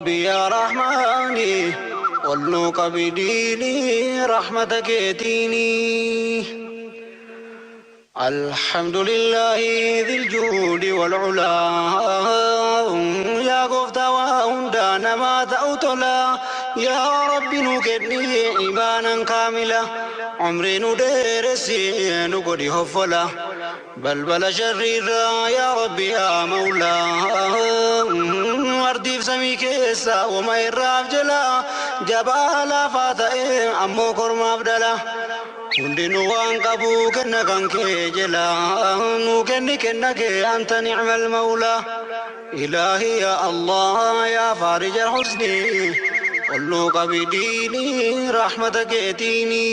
يا رحماني والنوك بديني رحمتك يتيني الحمد لله ذي الجود والعلا يا قفتا وهندانا ما تأوتلا يا رب نكدني إيمانا كاملا عمري ندرسي نقدي هفلا بل شريرا يا ربي يا مولا وردي بسمي كيسا وما يراب جلا جبالا فاتئ أمو كرما بدلا hundinu waan qabu kenna kan kee jala nu kenni kenna kee anta ni'mal mawla ilahi ya allah ya farij al-husni wallu qabidini rahmatak yatini.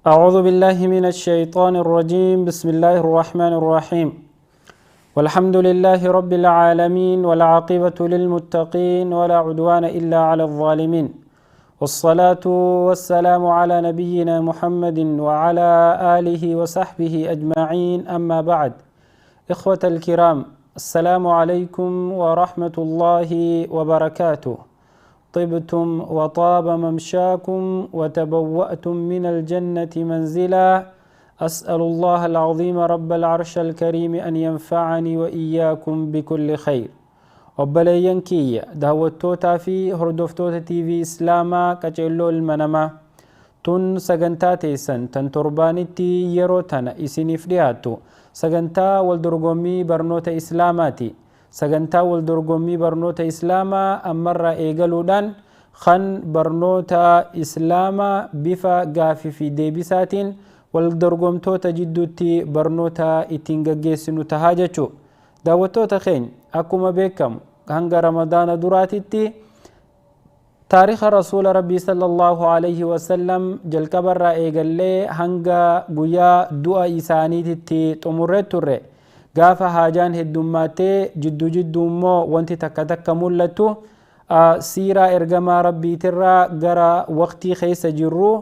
أعوذ بالله من الشيطان الرجيم بسم الله الرحمن الرحيم والحمد لله رب العالمين والعاقبة للمتقين ولا عدوان إلا على الظالمين والصلاة والسلام على نبينا محمد وعلى آله وصحبه أجمعين أما بعد إخوة الكرام السلام عليكم ورحمة الله وبركاته طبتم وطاب ممشاكم وتبوأتم من الجنة منزلا أسأل الله العظيم رب العرش الكريم أن ينفعني وإياكم بكل خير obboleeyyan kiyya daawwattootaa fi hordoftoota TV Islaamaa qaceelloo ilmanamaa tun sagantaa teessan tan torbaanitti yeroo tana isiniif dhiyaattu sagantaa waldorgommii barnoota Islaamaati. Sagantaa waldorgommii barnoota Islaamaa ammarraa eegaluudhaan kan barnoota Islaamaa bifa gaafii fi deebisaatiin waldorgomtoota jidduutti barnoota ittiin gaggeessinu tahaa jechuudha. Daawwattoota keenya akkuma beekamu hanga ramadaana duraatitti taariikha rasuula rabbii sallallahu alaihi wasallam jalqabarraa eegallee hanga guyyaa du'a isaaniititti xumurree turre gaafa haajaan heddummaatee jidduu immoo wanti takka mul'attu siiraa ergamaa rabbiitirraa gara waqtii keessa jirru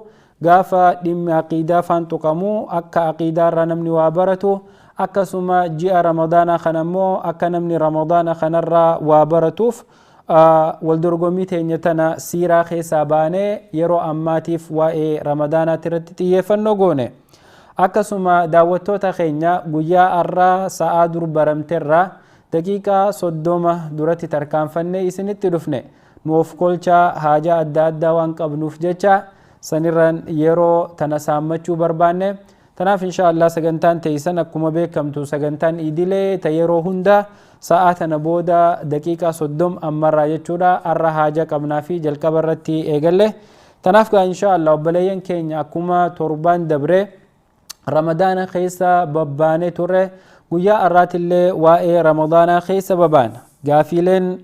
gaafa dhimmi aqiidaa faan tuqamu akka aqiidaarraa namni waa baratu akkasuma ji'a ramadaana kanammoo akka namni ramadaana kanarraa waa baratuuf waldorgommii teenya tana siiraa keessaa baanee yeroo ammaatiif waa'ee ramadaanaatti irratti xiyyeeffannoo goone. Akkasuma daawwattoota keenya guyyaa har'aa sa'aa dur baramteerraa daqiiqaa 30 duratti tarkaanfannee isinitti dhufne nuuf kolchaa haajaa adda addaa waan qabnuuf jecha sanirraan yeroo tana saammachuu barbaanne. Tanaaf inshallah sagantaan teessan akkuma beekamtu sagantaan idilee ta yeroo hunda sa'aa tana booda daqiiqaa 30 ammarraa jechuudha har'a haajaa qabnaa fi jalqaba irratti eegalle. Tanaaf gaa inshallah obboleeyyan keenya akkuma torbaan dabre ramadaana keessa babbaanee turre guyyaa har'aatillee waa'ee ramadaana keessa babaana. Gaafiileen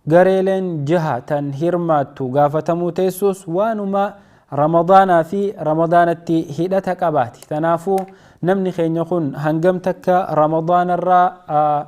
gareeleen jaha tan hirmaattu gaafatamuu teessus waanuma ramadaanaa fi ramadaanatti hidhata qabaati. Tanaafuu namni keenya kun hangam takka ramadaanarraa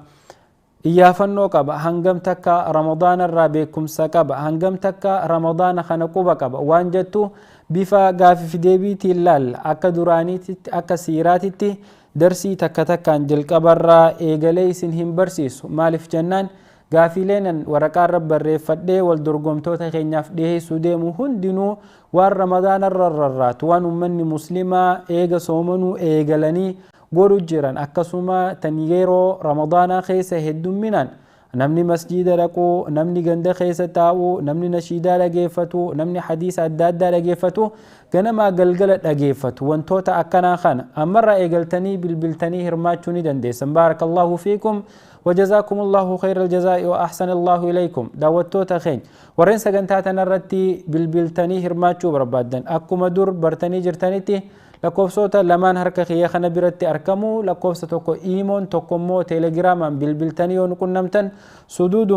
iyyaafannoo qaba, hangam takka ramadaanarraa beekumsa qaba, hangam takka ramadaana kana quba qaba waan jettu bifa gaafii deebiitiin ilaalla. Akka duraaniitti akka siiraatitti darsii takkaan jalqabarraa eegalee isin hin barsiisu. Maaliif jennaan gaafiileen waraqaarra barreeffadhee waldorgomtoota keenyaaf dhiyeessuu deemu hundinuu waan ramadaanarra rarraatu waan ummanni muslimaa eega soomanuu eegalanii godhu jiran akkasuma tan yeroo ramadaanaa keessa heddumminaan namni masjiida dhaqu, namni ganda keessa taa'u, namni nashiidaa dhageeffatu, namni hadiisa adda addaa dhageeffatu, ganamaa galgala dhageeffatu. Wantoota akkanaa kana ammarraa eegaltanii bilbiltanii hirmaachuu ni dandeessan. Baarakallahu fiikum وجزاكم الله خير الجزاء وأحسن الله إليكم. دعوتوتا خين ورين سجنتات نرتي بالبلتني هرماتشو بربادن أكما دور برتني جرتنيتي لكوفسوتا لمان هركا خيا خنا برتي أركمو لكوفسة توكو إيمون توكمو تيليجراما بالبلتني ونكون نمتن سدود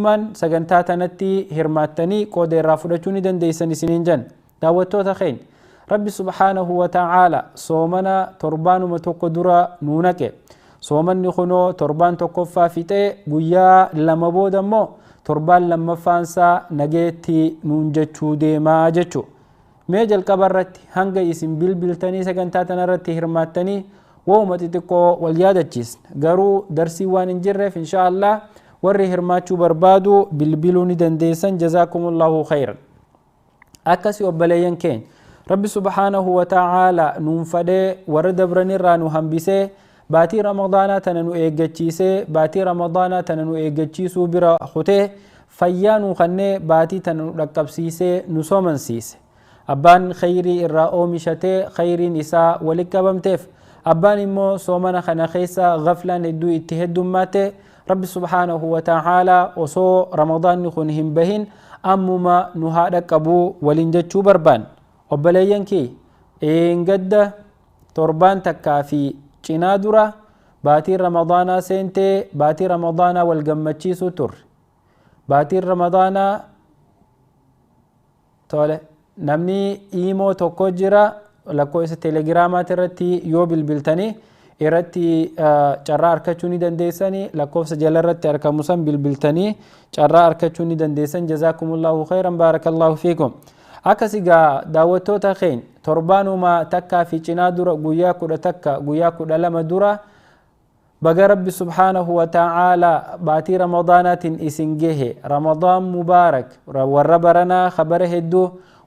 من سجنتات نتي هرماتني كود الرافودتوني دن ديسني سنينجن. دعوتوتا خين ربي سبحانه وتعالى صومنا تربان متقدرا نونك صومن نخنو تربان تقفا فيته قيا لما بودا مو تربان لما فانسا نجيتي نونجتشو ديما جتشو ميجل كبرت هنگا اسم بالبلتني سجنتاتنا رتي هرماتني ووما تتقو واليادتشيس قروا درسي وان انجرف إن شاء الله وري هرماتشو بربادو بالبلوني دنديسا جزاكم الله خيرا أكسي وبليين كين رب سبحانه وتعالى ننفده ورد برنيرا نهمبسه باتي رمضانا تننو إيجاتشيسه باتي رمضانا تننو إيجاتشيسو برا خوته فيانو خنه باتي تننو ركبسيسه نسومن سيسه أبان خيري الرأو مشته خيري نساء ولكبمتف أبان إمو سومنا خنا خيسا غفلا ندو اتهد ماته رب سبحانه وتعالى وصو رمضان نخونهم بهن أمما نهادك أبو ولنجتشو بربان وبليين كي إنقد تربان تكافي چنادورا باتي رمضانا سنتي باتي رمضانا والقمتشيسو تر باتي رمضانا تولي نمني إيمو توكو جرا لكو إسا تيليجرامات رتي يو بالبلتاني إرتي چرا أركچوني دنديساني لكو إسا جل رتي أركموسان بالبلتاني چرا أركچوني دنديسان جزاكم الله خيرا بارك الله فيكم أكسيغا داوتو تخين تربانو ما تكا في چنادورا قوياكو دا تكا قوياكو دا لما دورا بقى رب سبحانه وتعالى باتي رمضانات إسنجه رمضان مبارك وربرنا خبره الدو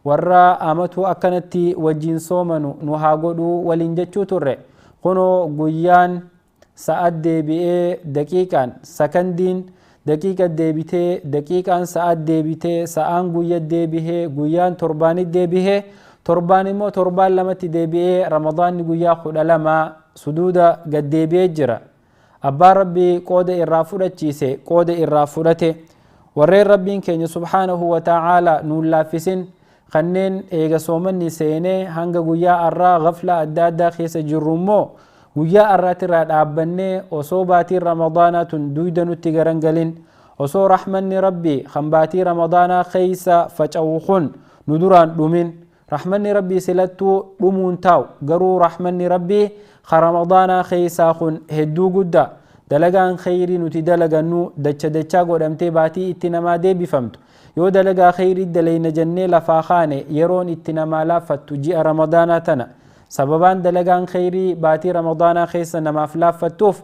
ورا آمتو أكنتي وجين صومنو نهاقودو ولنجتشو تره قنو قيان ساعت ديبئي دقيقا سكندين دقيقة ديبته دقيقا ساعت ديبته ساعان قيات ديبه قيان ترباني ديبه ترباني مو تربان لمتي ديبئي رمضان قيا خد لما سدودا قد ديبئي جرا أبا ربي قود إرافورة جيسي قود إرافورته ورين ربين كين سبحانه وتعالى نولافسين خنين إيغا سومني سيني هنگا قيا أرى غفلة أدادا خيس جرمو قيا أرى تراد أبني وصوباتي رمضانات دويدنو تيغرنگلين وصو رحمني ربي خنباتي رمضانا خيس فجأوخون ندوران دومين رحمني ربي سلتو دومون تاو قرو رحمني ربي خرمضانا خيسا خون هدو قدا دلقان خيري نتي دلقانو دچا قدمتي باتي اتنما دي بفهمتو يو دلقا خيري دلين جنة لفاخاني يرون اتنما لافتو جي رمضانا تنا سببان دلقان خيري باتي رمضانا خيسا نما فلافتوف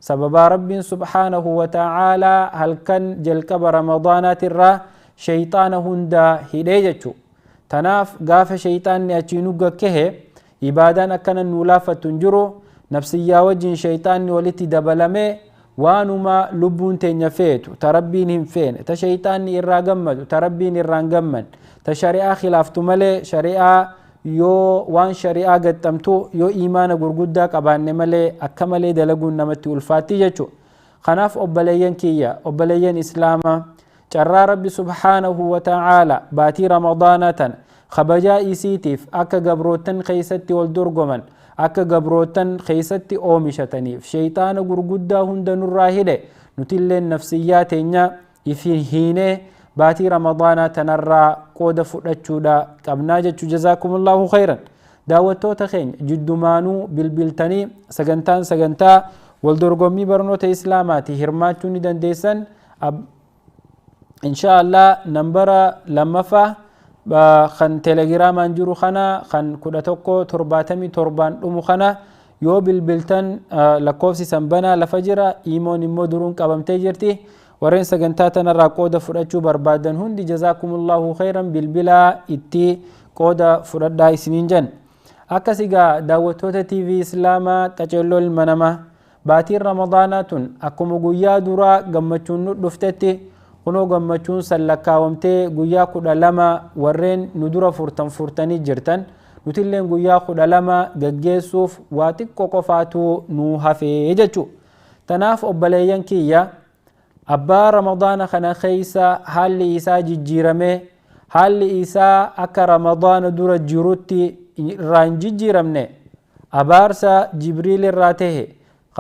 سببا رب سبحانه وتعالى هل كان جلقب رمضانا ترى شيطان هندا هديجتشو تناف قاف شيطان نأتشينو كه إبادان أكنا نولافة تنجرو نفسيا وجين شيطان ولتي دبلمي وانما لبون تنفيتو تربينهم فين تشيطان إراغمد تربين إراغمد تشريعة خلافتو ملي شريعة يو وان شريعة قدتمتو يو إيمان قرقودا قبان ملي أكملي دلقون نمتي الفاتي جتو خناف أبليين كيا أبليين إسلاما جرى ربي سبحانه وتعالى باتي رمضانة خبجا إسيتيف أكا قبروتن خيستي والدرقمن أكا قبروتن خيستي أومشتنيف شيطان قرقودا هندن الراهدة نتلين نفسياتينا إفهيني باتي رمضانة تنرى قود فرأتشودا قبناجة جزاكم الله خيرا داوتو تخين جدمانو بالبلتني سغنتا والدرقمي برنوت إسلاماتي هرماتوني دنديسن إن شاء الله نمبر لما فا خن تليجرام انجرو خنا خن كدتوكو ترباتمي تربان دمو خنا يو بالبلتن لكوفسي سنبنا لفجرة إيمون إمو درون قبم تجرتي ورين سجنتاتنا راقودة فرأتشو بربادن هندي جزاكم الله خيرا بالبلا إتي قودة فرأدا سنين جن أكسيغا داوتوتا تي في إسلاما تجلو المنما باتي رمضاناتون أكمو قويا درا قمتشون دفتتي kunoo gammachuun sallakkaawamtee guyyaa 12 warreen nu dura furtanii jirtan nutilleen guyyaa 12 gaggeessuuf waa xiqqoo qofaatu nu hafee jechu tanaaf obbaleeyyan kiyya abbaa ramadaana kana keeysa haalli isaa jijjiirame haalli isaa akka ramadaana dura jirutti irraan jijjiiramne abaarsa jibriil irraa tahe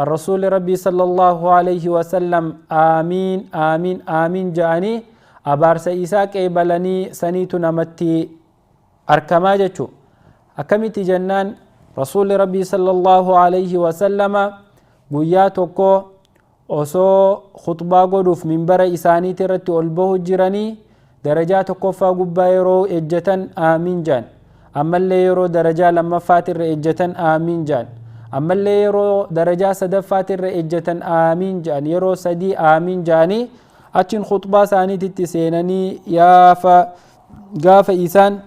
الرسول ربي صلى الله عليه وسلم آمين آمين آمين جاني أبارس إساك إبلاني سنيت نمتي أركما جتشو أكمتي جنان رسول ربي صلى الله عليه وسلم قياتوكو أسو خطبا قدوف من برا إساني ترتي ألبه جراني درجاتوكو فاقبا يرو إجتن آمين جان أما اللي يرو درجا لما فاتر إجتن آمين جان ammallee yeroo darajaa sadaffaatiirra ejjatan aamiin jedhan yeroo sadii aamiin jedhanii achiin khutbaa isaaniititti seenanii gaafa isaan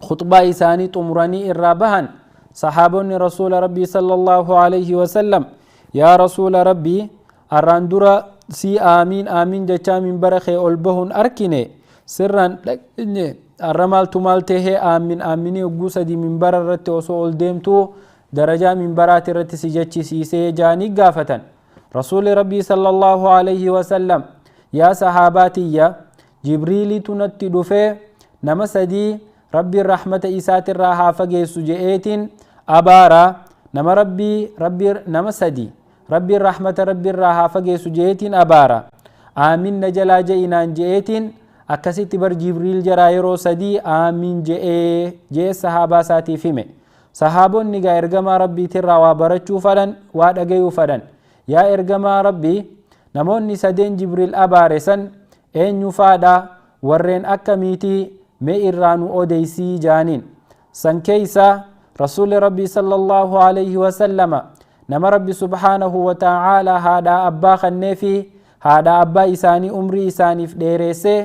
khutbaa isaanii xumuranii irraa bahan sahaabonni rasuula rabbii sallallahu alaihi wasallam yaa rasuula rabbii arraan dura si aamiin aamiin jechaa minbara kee ol bahuun arkine sirraan dhaqne arra maaltu maal tahee aamin aaminii hogguu sadii minbara irratti osoo ol deemtuu darajaa minbaraati irratti si jechisiisee jaanii gaafatan rasuuli rabbii sallallahu alaihi wasallam yaa sahabaatiyya jibriilitu natti dhufee nama sadii rabbiin rahmata isaatirraa haa fageessu je'eetiin abaara nama sadii rabbiin rahmata rabbiirraa haa fageessu je'eetiin abaara aamin na jalaa je'inaan je'eetiin akkasitti bar jibriil jaraa yeroo sadii aamin je'ee sahaabaa isaatiif hime sahaabonni gaa ergamaa rabbiitirraa waa barachuu fadhan waa dhagayuu fadhan yaa ergamaa rabbii namoonni sadeen jibriil abaare san eenyu faadha warreen akkamiitii mee irraa nu odeysii jaaniin san keeysa rasuuli rabbii sallallahu alaihi wasallama nama rabbi subhaanahu wa ta'aalaa haadha abbaa kanneefi haadha abbaa isaanii umrii isaaniif dheereessee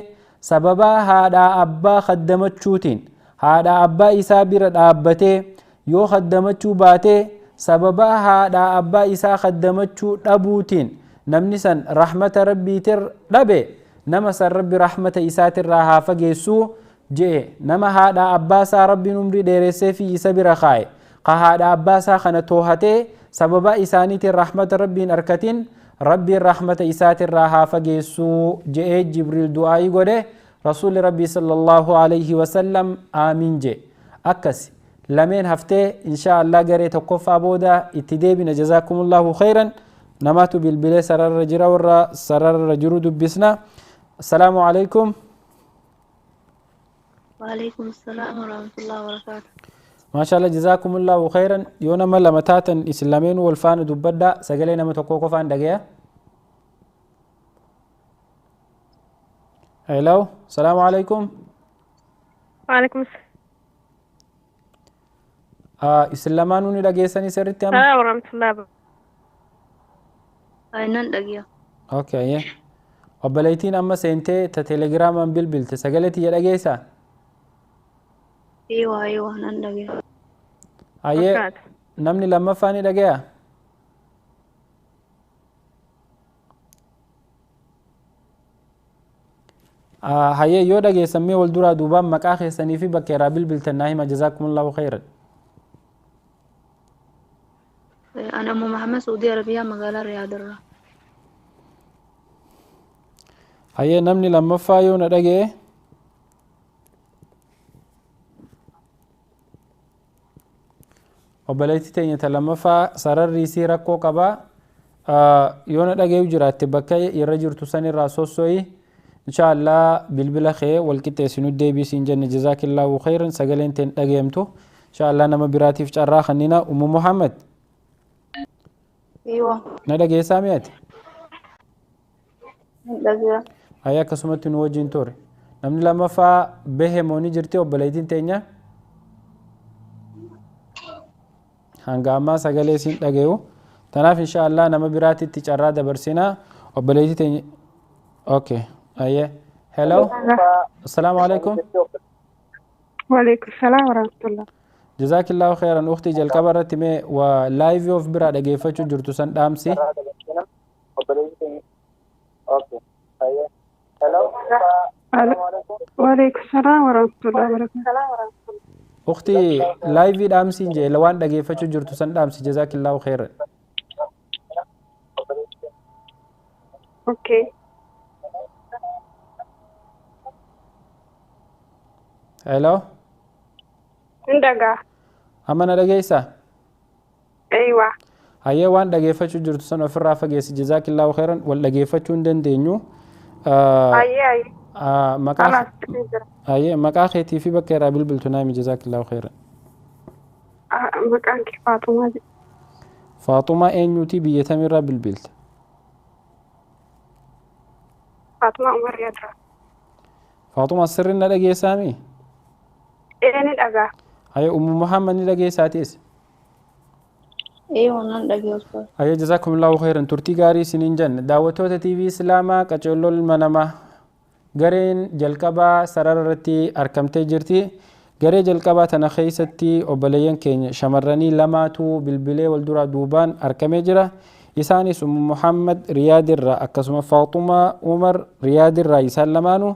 sababaa haadha abbaa kaddamachuutiin haadha abbaa isaa bira dhaabbatee yoo kaddamachuu baatee sababaa haadha abbaa isaa kaddamachuu dhabuutiin namni san rahmata rabbiitir dhabe nama san rabbi rahmata isaatirraa haa fageessuu je'e nama haadha abbaa isaa rabbiin umrii dheeressee fi isa bira kaa'e ka haadha abbaa isaa kana toohatee sababaa isaaniitiin rahmata rabbiin arkatiin rabbiin rahmata isaatirraa haa fageessuu je'ee jibriil du'aa'ii godhe rasuuli rabbii sallallahu alaihi wasallam aamiin je akkasi lameen haftee insha Allah garee tokkoffaa booda itti deebina jazaakumullahu khayran namaatu bilbilee sararra jira warra sararra jiru dubbisna assalaamu alaikum وعليكم السلام ورحمة الله وبركاته ما شاء الله جزاكم الله خيرا يونا ما لما تاتن إسلامين والفان دبدا سجلنا متوقف عن دقيقة هلو السلام عليكم وعليكم السلام إسلامانوني دقيقة سني سرت يا السلام ورحمة الله وبركاته أين دقيقة أوكي وبليتين أما سنتي تتليجرام بالبلت سجلتي يا دقيقة أيوة نندقي أيه نمني لما فاني دقيقة هيا يو دقيقة سمي والدورة دوبان مكاخي سنيفي بكيرا بالبلت الناهمة جزاكم الله خيرا أنا أم محمد سعودية عربية مقالة رياض الرا هيا نمني لما فايو ندقيقة obboleettii teenya ta lammaffaa sararri isii rakkoo qabaa yoo na dhagayu jiraatte bakka irra jirtu san irraa sosso'i inshaallah bilbila kee walqixxeessinu deebisiin jenne jazaakillaahu khayran sagaleen teen dhagayamtu inshaallah nama biraatiif carraa kannina ummu muhammad na dhageessaa mi'ati ayya akkasumatti nu wajjin ture namni lammaffaa behemooni jirti obboleettiin teenya hanga ammaa sagalee isin dhagayu tanaaf inshaallah nama biraatitti carraa dabarsinaa obboleettii teenya okay ayye hello assalaamu alaikum وعليكم السلام ورحمة الله جزاكillahu khairan ukhti jalqaba irratti mee waa live of biraa dhageeffachuu jirtu san dhaamsi وعليكم السلام ورحمة الله وبركاته ukhti live dhaamsiin jee lawaan dhageeffachuu jirtu san dhaamsi jazakillahu khairan اوكي hello ندقا amma na dhageessa ايوه hayyee waan dhageeffachuu jirtu san ofirraa fageessi jazakillahu khairan wal dhageeffachuu hin dandeenyu اي maqaa خلاص تقدر hayyee maqaa keetii fi bakka irraa bilbiltu naami jazakillahu khairan مكانك فاطمة دي. faaxumaa eenyuutii biyya tamirraa bilbilta فاطمة عمر يدرى faaxumaa sirri na dhageessaami ايه ندقا hayyee ummu muhammad ni dhageessaatis Wannan dhagee Ustaaz. Ayya jazakumullahu khairan turtii gaarii isiniin jenna. Daawwattoota TV Islaamaa qaceelloo ilma namaa gareen jalqabaa sarara irratti argamtee jirti. Garee jalqabaa tana keessatti obboleeyyan keenya shamarranii lamaatu bilbilee wal duraa duubaan argamee jira. Isaanis Ummu Muhammad Riyaadirraa akkasuma Faaxumaa Umar Riyaadirraa isaan lamaanuu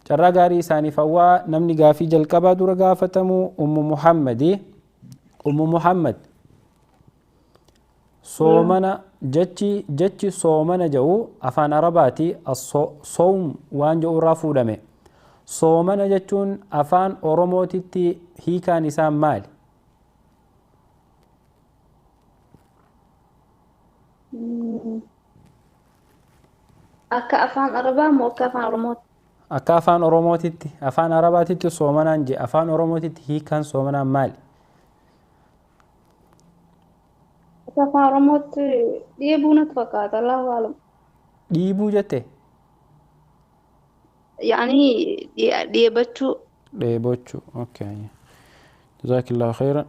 carraa gaarii isaaniif hawwaa namni gaafii jalqabaa dura gaafatamu Ummu Muhammadi. Ummu Muhammad soomana jechi soomana jedhu afaan arabaati soom waan jedhu irraa fuudhame. Soomana jechuun afaan oromootitti hiikaan isaa maali? Akka afaan arabaa moo akka afaan oromooti? Akka afaan oromootitti afaan arabaatitti soomanaan jedhe afaan oromootitti hiikaan soomanaan maali? Afaan oromootti dheebuu natti fakkaata Allahu a'lam. Dhiibuu jette? Yaani dheebachuu. Dheebochuu. Okay. Jazaakillahu khairan.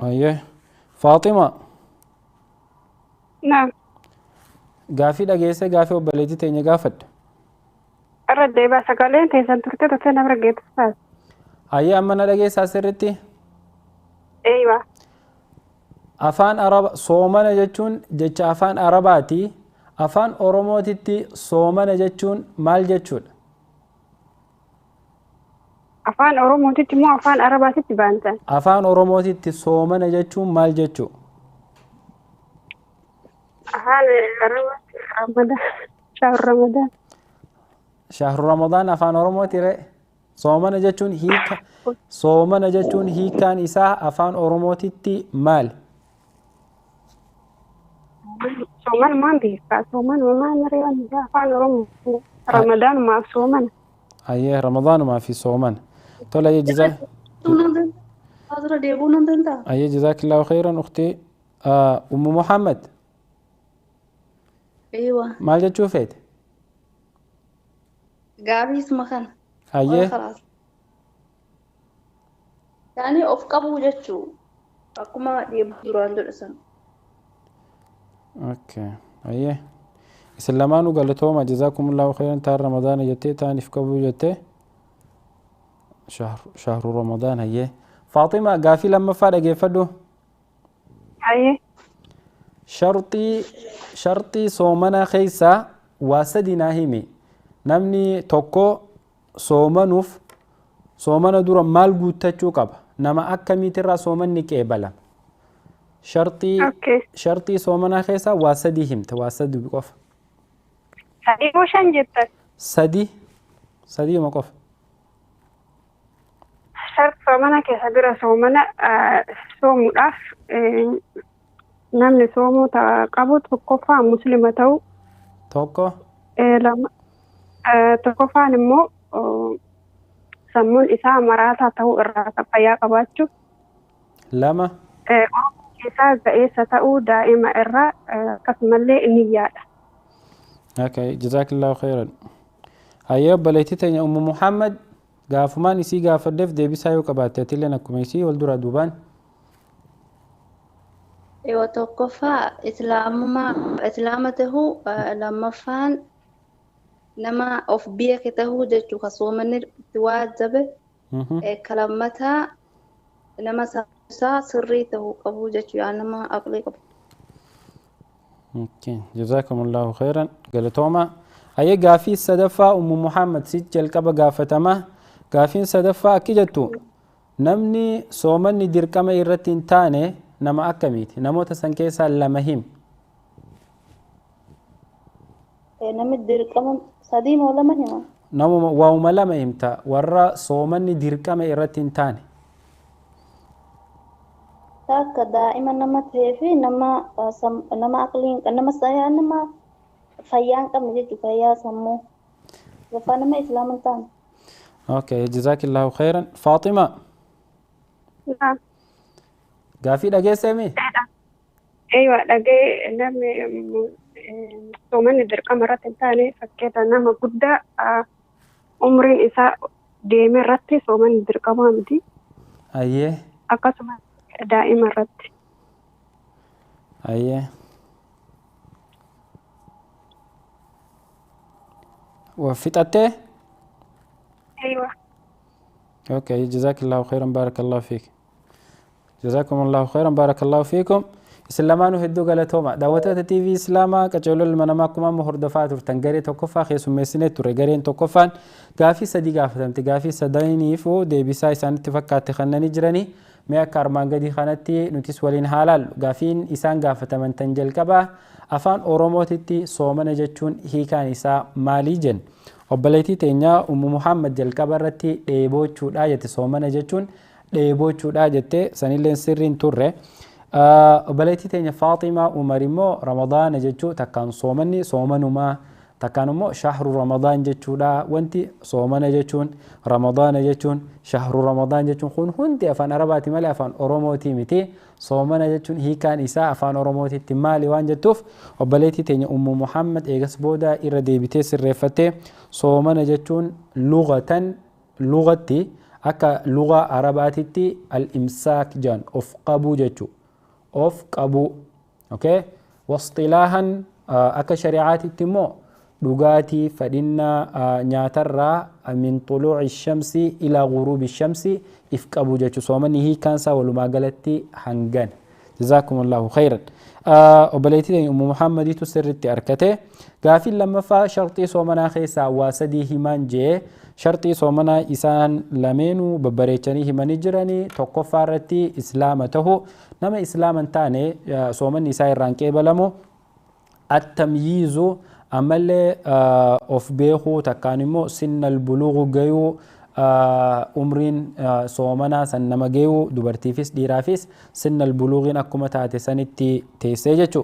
Ayyee. Faaxima. Naam. Gaafii dhageesse gaafii obboleettii teenya gaafadhu. Irra deebaa sagaleen teessan turte tofee nama dhaggeessisaas. Ayyee amma na dhageessaa sirriitti? Eeywa. Afaan araba soomana jechuun jecha afaan arabaati. Afaan oromootitti soomana jechuun maal jechuudha? Afaan oromootitti moo afaan arabaatitti baantan? Afaan oromootitti soomana jechuun maal jechuudha? Afaan Ramadaan. Shahru Ramadaan. Shahru Ramadaan afaan oromooti ree? Soomana jechuun hiikaan isaa afaan oromootitti maali? Sooman maan beekaa? Sooman maan reewan afaan oromoo? Ramadaan maaf soomana? Ayyee Ramadaan maafi soomana. Tola ayyee Asirra deebuu nan danda'a? ayyee jazaakillahu khairan ukhtii. Ummu Muhammad maal jechuu feete? Gaafiisuma kana. Ayyee. Yaani of qabuu jechuu akkuma deebuu duraan jedhu sana. Okay. Ayyee. Isin lamaanuu galatooma jazakumullahu khairan taan Ramadaana jettee taaniif qabuu jettee shahru Ramadaan ayyee. Faaxima gaafii lammaffaa dhageeffadhu. Ayyee. Sharxii soomanaa keessaa waa sadi naa himi. Namni tokko soomanuuf soomana dura maal guuttachuu qaba? Nama akkamiitirraa soomanni qeebalama? Sharxii soomanaa keessaa waa sadii himte waa sadi qofa. Sadii moo shan jettan? Sadiima qofa. Sharxii soomana keessa bira soomana soomuudhaaf namni soomuu qabu tokkoffaa muslima ta'uu. Tokkoffaan immoo sammuun isaa maraataa ta'uu irraa fayyaa qabaachuu. Lama. Isaa ga'eessa ta'uu daa'ima irraa akkasumallee niyyaadha. Okay, jazaakillahu khairan. Ayyee obboleettii teenya Ummu Muhammad gaafumaan isii gaafaddeef deebisaa yoo qabaatte atilleen akkuma isii wal duraa duubaan. Yoo tokkoffaa islaama tahuu lammaffaan nama of beeke tahuu jechuu ka soomanni itti waajabe kalammataa nama isaa sirrii tahuu qabu jechuu yaa nama aqlii qabu. Jazakumullahu khairan galatooma. Ayyee gaafii sadaffaa Ummu Muhammad si jalqaba gaafatamaa. Gaafiin sadaffaa akki jettu namni soomanni dirqama irratti hin taane nama akkamiiti? Namoota san keessaa lama himi. Namni dirqama sadii moo lama hima? Namuma waa'uma lama himta warra soomanni dirqama irratti hin taane. Akka daa'ima nama ta'ee fi nama aqliin nama fayyaa hin qabne jechuudha fayyaa sammuu. Gafaa nama islaama hin taane. Okay, jazaakillahu khairan. Faaxima. Gaafii dhageesseemi? Eeywa dhagee namni soomanni dirqama irratti hin taane fakkeeta nama guddaa umriin isaa deeme irratti soomanni dirqamaa miti. Ayyee. Akkasuma daa'ima irratti. أيه وفتأته. أيوة. أوكي جزاك الله خيرا بارك الله فيك. جزاكم الله خيرا بارك الله فيكم. إسلامان هدو غلطوما دعوتات تي في إسلاما كجولو المنامكما مهردفات تنغري توقفا خيسو ميسيني تورغرين توقفان غافي سدي غافتمتي غافي سدايني فو ديبسا إسان تفكات خنني جراني ميا كارمان غدي خانتي نوتيس ولين حلال غافين إسان غافتمن تنجل كبا أفان أوروموتيتي سومن جچون هيكان إسا مالي جن وبليتي تينيا محمد جل كبرتي ديبوچودا يتي سومن جچون ديبوچودا جتي سنيلن سرين توري وبليتي تينيا فاطمة ومريمو رمضان جچو تكان صومني صومنما تكانمو شهر رمضان جچودا وانتي صومن جچون رمضان جچون شهر رمضان جچون خون هنتي افان عرباتي مالي افان اوروموتي متي صومن جچون هي كان إساء افان اوروموتي تمالي وان جتوف وبليتي تينيا محمد ايغس بودا إردي بيتي سرفتي صومن جچون لغتي اكا لغة عرباتي الامساك جان افقبو جچو of qabu okay واصطلاحا akka shari'aatitti immoo dhugaatii fadhinna nyaatarraa min طلوع الشمس إلى غروب الشمس if qabu jechuu soomanni hiikansaa walumaa galatti hangan جزاكم الله خيرا وبليتي أم محمد تسرت أركته قافل لما فا شرطي صومنا خيسا واسدي همان جي شرطي صومنا إسان لمنو ببريتني همان جراني توقفارتي إسلامته نما إسلاما تاني صومن نساء الرانكي بلمو التمييز أمال أوف بيخو تكانمو سن البلوغ جيو umriin soomana san nama geeyu dubartiifis dhiiraafis sinna albuluugiin akkuma taate sanitti teessee jechu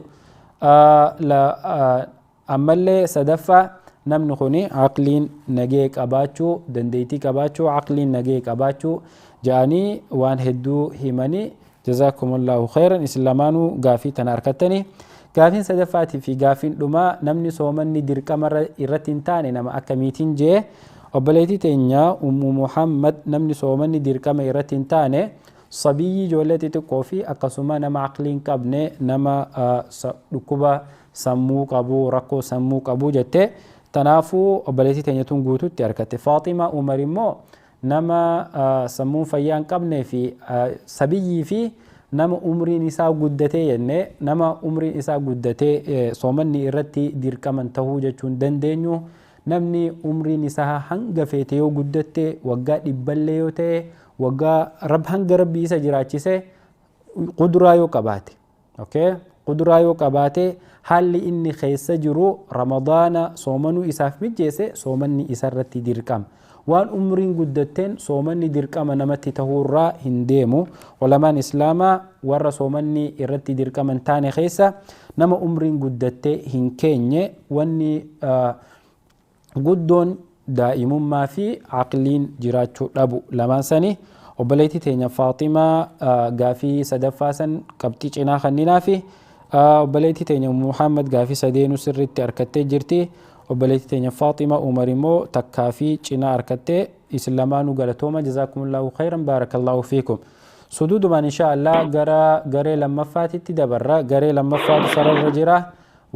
ammallee sadaffaa namni kuni aqliin nagee qabaachuu dandeettii qabaachuu aqliin nagee qabaachuu ja'anii waan hedduu himanii jazaakumullahu khairan islamaanuu gaafii tana harkattanii gaafiin sadaffaatii fi gaafiin dhumaa namni soomanni dirqama irratti hin taane nama akkamiitiin jee وبليتي تينيا محمد نمني صومني ديركما يرتين تاني صبي جولتي تقوفي أقسما نما عقلين كابني نما ركوبا سمو قبو ركو سمو قبو جتة تنافو وبليتي تينيا تنقوتو تيركتي فاطمة ومريمو نما سمو فيان كابني في صبي في نما عمري نساء قدتي يعني نما عمري نساء قدتي صومني يرتي ديركما تهوجة دندينيو namni umriin isaa hanga feete yoo guddatte waggaa dhibballee yoo ta'e waggaa hanga rabbi isa jiraachise quduraa yoo qabaate okay quduraa yoo qabaate haalli inni keessa jiru ramadaana soomanuu isaaf mijeesse soomanni isa irratti dirqama waan umriin guddatteen soomanni dirqama namatti ta'uurraa hin deemu ulamaan islaamaa warra soomanni irratti dirqaman taane keessa nama umriin guddattee hin keenye wanni guddoon daa'imummaa fi aqliin jiraachuu dhabu lamaan sani obboleettii teenya Faaximaa gaafii sadaffaa san qabxii cinaa kanninaa fi obboleettii teenya Muhammad gaafii sadeenuu sirriitti harkattee jirti obboleettii teenya Faaximaa Umar immoo takkaa fi cinaa harkattee islamaanuu galatooma jazaakumullahu khayran baarakallahu fiikum suduudumaan inshaallah gara garee lammaffaatitti dabarra garee lammaffaatu sararra jira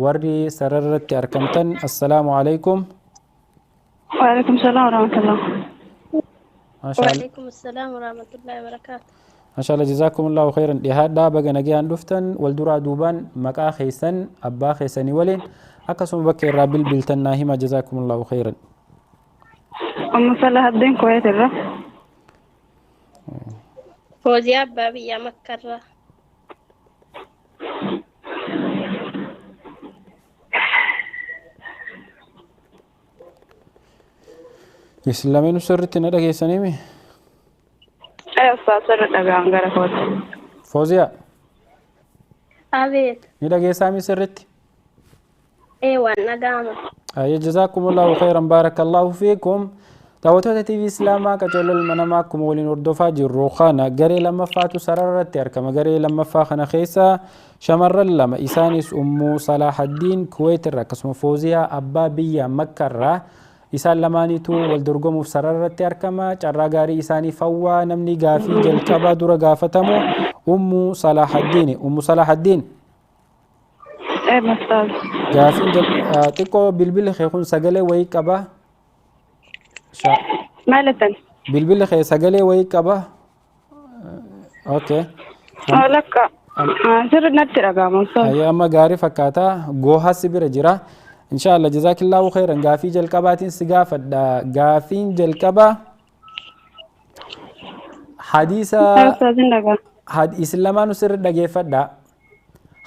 warri sararratti argamtan assalaamu alaykum وعليكم السلام ورحمة الله. وعليكم السلام ورحمة الله وبركاته. ما شاء الله جزاكم الله خيرا. لهذا بقى نجيان دفتن والدرا دوبان مكا خيسن أبا خيسني ولين أقسم بك الرابل بلتن ناهما جزاكم الله خيرا. أم صلاح الدين كويت الرا. فوزي بابي يا مكرة. islamiin sirriitti na dhageessanii ustaas sirri dhagaan gara kooti. Fooziyaa. Abeet. Ni dhageessaami sirriitti. Waan dhagaama. Jazakumullahu khayran baarakallahu fiikum. Daawwattoota TV Islaamaa qacarroo manamaa akkuma waliin hordofaa jirru kana garee lammaffaatu sararratti argama. Garee lammaffaa kana keessa shamarran lama isaanis Ummu Salaahaddin Kuwait irraa akkasuma Fooziyaa abbaa biyya Makka irraa isaan lamaaniitu wal dorgomuuf sararratti argama. Carraa gaarii isaanii fawwaa namni gaafii jalqabaa dura gaafatamu Ummu Salaahaddin. Ummu Salaahaddin. Ustaz. Gaafiin xiqqoo bilbilli kee kun sagalee wayii qaba. Maalatan? Bilbilli kee sagalee wayii qaba. Okay. Lakka. Sirri natti dhaga'ama Ustaz. Ayya amma gaarii fakkaata. Goohas bira jira. Inshallah jazaakillaahu khairan. Gaafii jalqabaatiin si gaafadha. Gaafiin jalqaba hadiisa islamaan sirri dhageeffadha.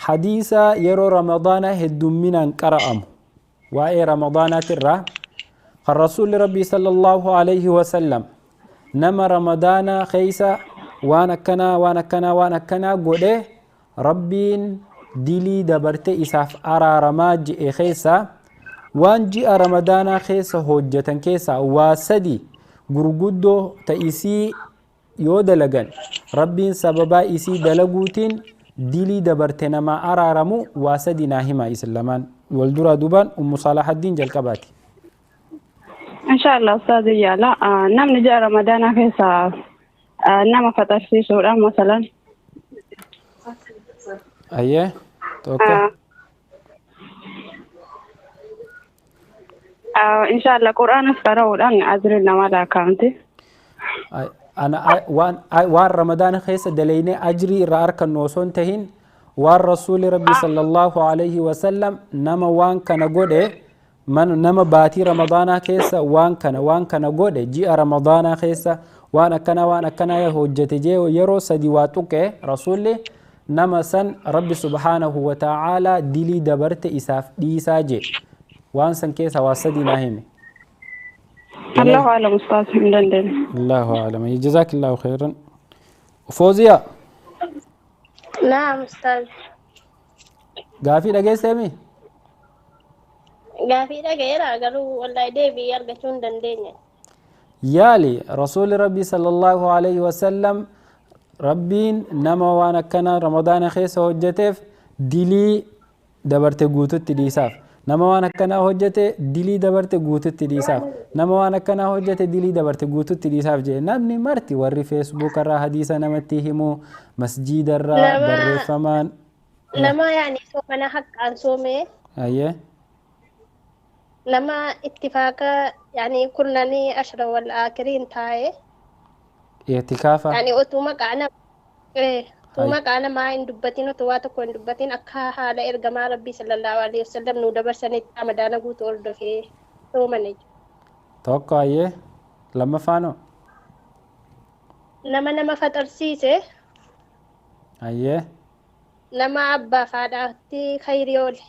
Hadiisa yeroo ramadaana heddumminaan qara'amu waa'ee ramadaanaatirraa kan rasuulli rabbii sallallahu alayhi wasallam nama ramadaana keeysa waan akkanaa godhe rabbiin dilii dabarte isaaf araaramaa je'e keessa waan ji'a ramadaanaa keessa hojjetan keessa waa sadi gurguddoo ta'isii yoo dalagan rabbiin sababaa isii dalaguutiin dilii dabarte nama araaramu waa sadi naa hima islamaan wal duraa duubaan ummu salaahaddin jalqabaati. Inshallah Ustaz yaala namni ji'a ramadaanaa keessa nama faxarsiisuudha masalan. Ayyee tokko. Inshallah Qur'aanas qara'uudhaan ajriin nama laakkaa'amti. waan ramadaana keessa dalaynee ajrii irraa argannu osoo hin tahin waan rasuuli rabbi sallallahu alayhi wasallam nama waan kana godhe nama baatii ramadaanaa keessa waan kana godhe ji'a ramadaanaa keessa waan akkanaa hojjete jee yeroo sadi waa tuqe rasuulli nama san rabbi subhaanahu wa ta'aalaa dilii dabarte isaaf dhiisaa jee waan san keessa waa sadi naa hime. الله أعلم أستاذ حمدان. الله أعلم. جزاك الله خيرا. فوزيا. نعم أستاذ. قافي لقي سامي. قافي لقي لا قالوا والله ديبي يرجع شون دنديني. يالي رسول ربي صلى الله عليه وسلم ربين نما وانا كان رمضان خيس هجتف دلي دبرت قوتت ديساف. nama waan akkanaa hojjete dilii dabarte guututti dhiisaaf nama waan akkanaa hojjete dilii dabarte guututti dhiisaaf jee namni marti warri feesbuuk irraa hadiisa namatti himu masjiida irraa barreeffamaan nama yaani soomana haqqaan soomee ayyee nama ittifaaqa yaani kunnanii ashra wal aakiriin taa'ee itikaafa yaani utuma qaana Tuma kana maa hin dubbatin otoo waa tokko hin dubbatin akka haala ergamaa rabbii sallallahu alaihi wasallam nu dabarsanitti ramadaana guutuu hordofee soomane. Tokko ayyee lammaffaanoo. Nama faxarsiise. Ayyee. Nama abbaa faadhaatti khayrii oole.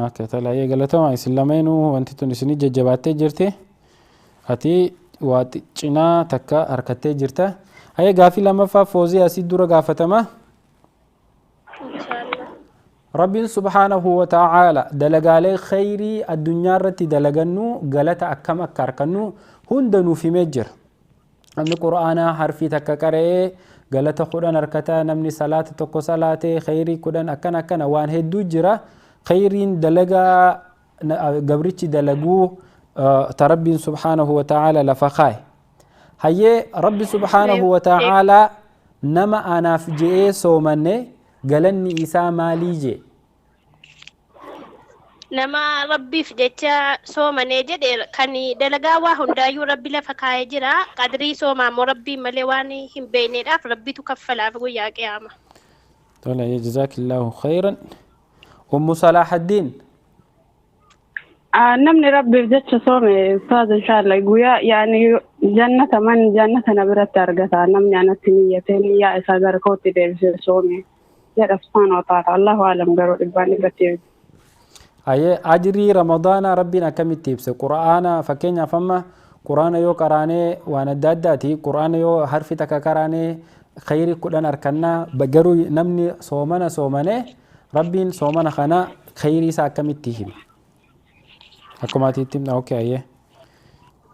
Okay tola ayyee galatoomaa isin lameenuu wanti tun isinii jajjabaattee jirti. Ati waa cinaa takka harkattee jirta. Aye gaafii lammaffaa foozii asii dura gaafatama. Rabbiin subhaanahu wa ta'aala dalagaalee khayrii addunyaa irratti dalagannu galata akkam akka harkannu hunda nuuf himee jira. Namni qura'aanaa harfii takka qara'ee galata 10 harkata namni salaata tokko salaatee khayrii 10 akkana waan hedduu jira. Khayriin dalagaa gabrichi dalaguu ta Rabbiin subhaanahu wa ta'aala lafa kaaye. hayyee rabbi subhaanahu wa ta'aalaa nama anaaf je'ee soomanne galanni isaa maalii jee nama rabbiif jecha soomane jedhe kan dalagaa waa hundaayyuu rabbi lafa kaa'ee jira qadrii soomaamoo rabbii malee waan hin beekneedhaaf rabbitu kaffalaaf guyyaa qiyaama. Tola jazaakillaahu khayran. Ummu Salaahaddin. namni rabbiif jecha soome ustaaz inshallah guyyaa yaani jannata na biratti argata namni anatti niyyatee niyyaa isaa gara kootti deebisee soome jedha subhaanahu wa ta'aala allahu aalam garuu dhibbaan dhibbatti. Ayyee ajrii ramadaana rabbiin akkamitti ibse qura'aana fakkeenyaaf amma qura'aana yoo qaraanee waan adda addaati qura'aana yoo harfi takka qaraanee khayrii 10 harkannaa garuu namni soomane rabbiin soomana kana khayrii isaa akkamitti hima. Akkuma atiitti himna okay ayyee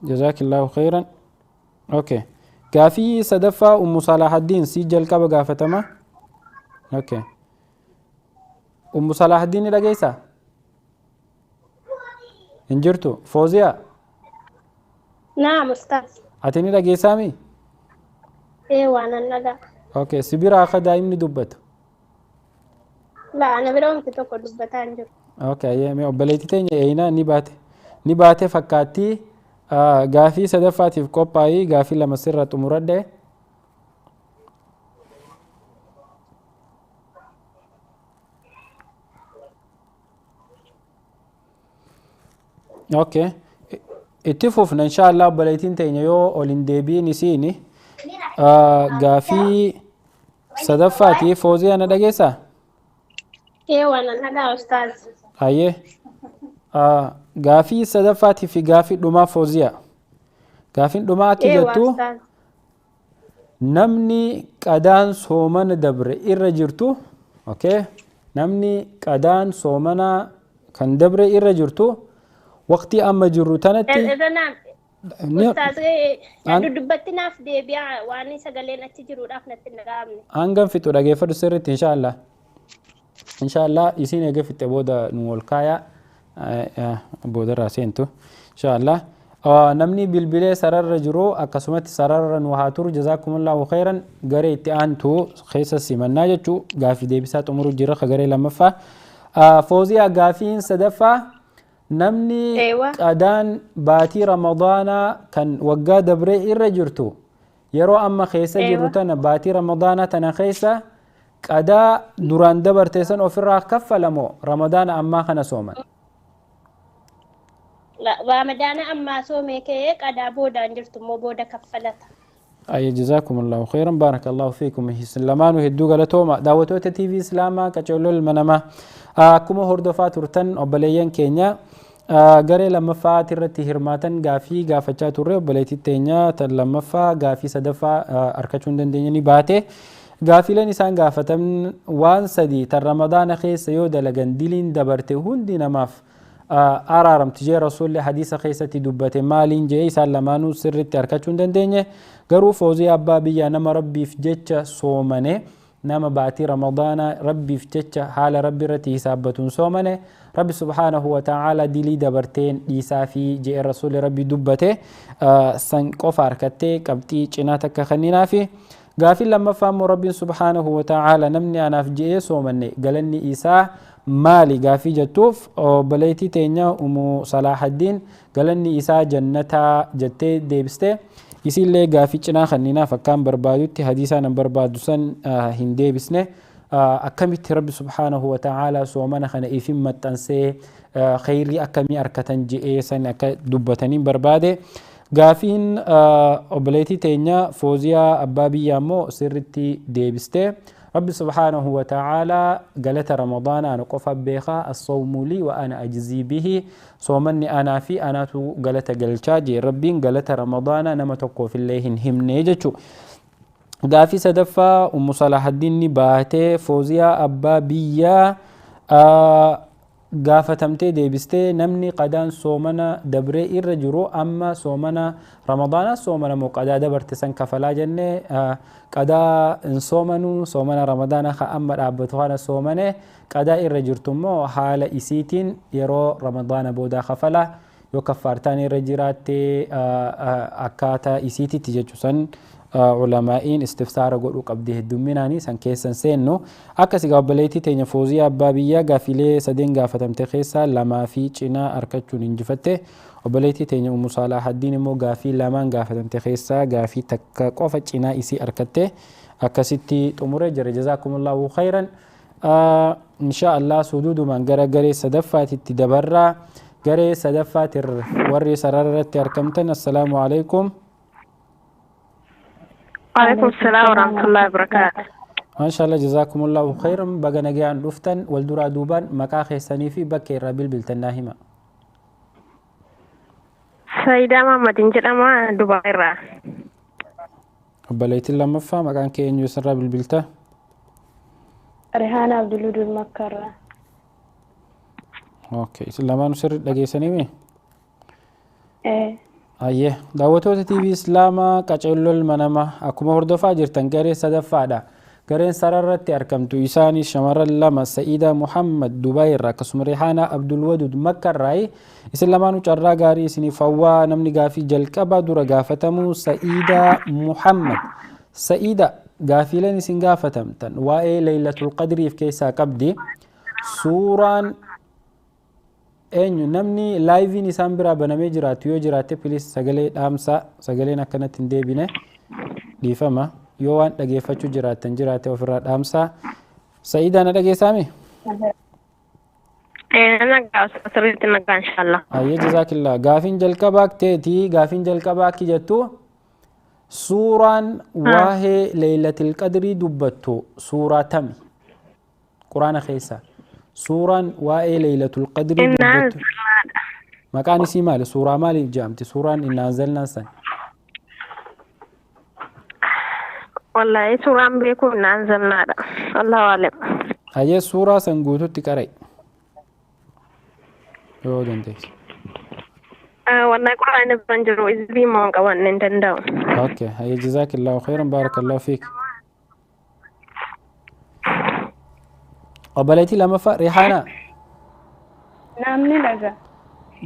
jazaakillaahu khayran. Okay gaafii sadaffaa ummu Salaahaddin si jalqaba gaafatama. Okay ummu Salaahaddin ni dhageessaa? Hin jirtu Fooziyaa? Naam ustaaz. Ati ni dhageessaami? Waan an dhagaa. Okay si bira akka daa'imni dubbatu? لا أنا برا ممكن تقول دبتان جر. Okay, mee obboleettii teenya eeyinaa ni baate fakkaattii gaafii sadaffaatiif qophaa'ii gaafii lama sirra xumuradhe. Okay, itti fufna inshaallah obboleettiin teenya yoo ol hin deebiin isiini gaafii sadaffaatiif Foozii ana dhageessaa? Waan nagaa ustaaz. Hayyee gaafii sadaffaatiif fi gaafii dhumaa Fooziyaa. Gaafiin dhumaa akka jettu namni qadaan soomana dabre irra jirtu, okay, namni qadaan soomana kan dabre irra jirtu waqtii amma jirru tanatti dubbatti naaf deebi'a waan sagaleen achi jiruudhaaf natti dhaga'amne. Hangam fixu dhageeffadhu sirriitti inshaallah. Inshaallah isin eega fixe booda nu ol kaayaa booda irraa seentu inshaallah. Namni bilbilee sararra jiru akkasumatti sararra nu haa turu jazaakumullahu khairan garee itti aantu keessa simannaa jechuu gaafii deebisaa xumuru jira garee lammaffaa. Fooziyaa gaafiin sadaffaa namni qadaan baatii ramadaanaa kan waggaa dabree irra jirtu yeroo amma keessa jirru tana baatii ramadaanaa tana keessa qadaa duraan dabarte san ofirraa kaffalamoo ramadaana ammaa kana sooman? Ramadaana ammaa soomee ka'ee qadaa boodaan jirtu immoo booda kaffalata. Ayya jazaakumullahu khairan baarakallahu fiikum lamaanuu hedduu galatooma daawwattoota TV Islaamaa qaceelloo ilma namaa akkuma hordofaa turtan obboleeyyan keenya garee lammaffaati irratti hirmaatan gaafii gaafachaa turre obboleettii teenya tan lammaffaa gaafii sadaffaa argachuu hin dandeenye ni baate. Gaafiileen isaan gaafatan waan sadii tan ramadaana keessa yoo dalagan diliin dabarte hundi namaaf araaramti jee rasuulli hadiisa keessatti dubbate maaliin jee isaan lamaanuu sirriitti argachuu hin dandeenye. Garuu Foozii abbaa biyyaa nama rabbiif jecha soomane nama baatii ramadaana rabbiif jecha haala rabbi irratti hisaabbatuun soomane rabbi subhaanahu wa ta'ala dilii dabarteen dhiisaa fi jee rasuulli rabbi dubbate san qofa harkattee qabxii cinaa takka kenninaa fi gaafiin lammaffaa immoo rabbiin subhaanahu wa ta'ala namni anaaf je'ee soomanne galanni isaa maali gaafii jettuuf obboleettii teenya Umu Salaahaddin galanni isaa jannataa jettee deebiste. Isillee gaafii cinaa kenninaaf akkaan barbaadutti hadiisaan an barbaadu san hin deebisne akkamitti rabbi subhaanahu wa ta'ala soomana kana ifin maxxansee khayrii akkamii arkatan je'ee san akka dubbataniin barbaade. Gaafiin obboleettii teenya Fooziyaa abbaa biyyaa immoo sirritti deebiste. رب سبحانه وتعالى قالت رمضان أنا قف بيخا الصوم لي وأنا أجزي به صومني أنا في أنا تو قالت قلتاجي ربي قالت رمضان أنا ما تقو في الله هم نيجتو قافي سدفا أم صلاح الدين باته فوزيا أبا بيا gaafatamtee deebistee namni qadaan soomana dabree irra jiru amma soomana ramadaana soomana moo qadaa dabarte san kafalaa jenne qadaa hin soomanu soomana ramadaana ka amma dhaabbatu kana soomane qadaa irra jirtu immoo haala isiitiin yeroo ramadaana boodaa kafala yoo kaffaartaan irra jiraatte akkaataa isiititti jechuusan ulamaa'iin istifsaara godhuu qabdi heddumminaanii san keessan seennu akkasi obboleettii teenya Fooziyaa abbaa biyyaa gaafilee sadeen gaafatamte keessaa lamaa fi cinaa argachuun injifatte obboleettii teenya Umu Salaahaddin immoo gaafii lamaan gaafatamte keessaa gaafii takka qofa cinaa isii argatte akkasitti xumuree jira jazaakumullahu khayran insha Allah suduudumaan gara garee sadaffaatitti dabarraa garee sadaffaatir warri sararratti argamtan assalaamu alaikum. وعليكم السلام ورحمة الله وبركاته. ما شاء الله جزاكم الله خيرا بقى نجان دفتن والدرا دوبان مكاخي سنيفي بكي رابيل بالتناهما سيدة محمد جرما دبي را بليت الله مفا مكان كي انجو سر بالبلتا ريحانة عبد الودود مكرة. اوكي لما نسر لقي سنيمي ايه Ayyee daawwattoota TV Islaamaa qaceelloo ilma namaa akkuma hordofaa jirtan garee sadaffaadha. Gareen sararratti argamtu isaanis shamarran lama Sa'iida Muhammad Dubaay irraa akkasuma Rihaanaa Abdul Wadud Makka irraa isin lamaanuu carraa gaarii isiniif hawwaa namni gaafii jalqaba dura gaafatamu Sa'iida Muhammad. Sa'iida gaafiileen isin gaafatamtan waa'ee Laylatul Qadriif keessaa qabdi. suuraan eenyu namni laayiviin isaan biraa banamee jiraatu yoo jiraatte pilis sagalee dhaamsaa sagaleen akkanatti hin deebine dhiifama yoo waan dhageeffachuu jiraattan jiraate ofirraa dhaamsaa. Sa'idaa na dhageessaami? Sirriitti nagaa inshallah. Ayyee jazaakillah. Gaafiin jalqabaa teetii gaafiin jalqabaa akki jettu suuraan waa'ee leeylatil qadrii dubbattu suuraa tami quraana keessa suuraan waa'ee leeylatul qadrii dubbattu maqaan isii maali? Suuraa maaliif jedhamti? Suuraan innaa anzalnaa san Wallahi suuraan beeku innaa anzalnaadha. Allahu a'lam. ayyee suuraa san guututti qarai yoo dandeesse. Wallahi quraana ban jiru izbii moo qabanne hin danda'u. Okay, ayyee jazaakillahu khairan baarakallahu fiik. Obboleettii lammaffaa Rihaanaa. Namni dhaga.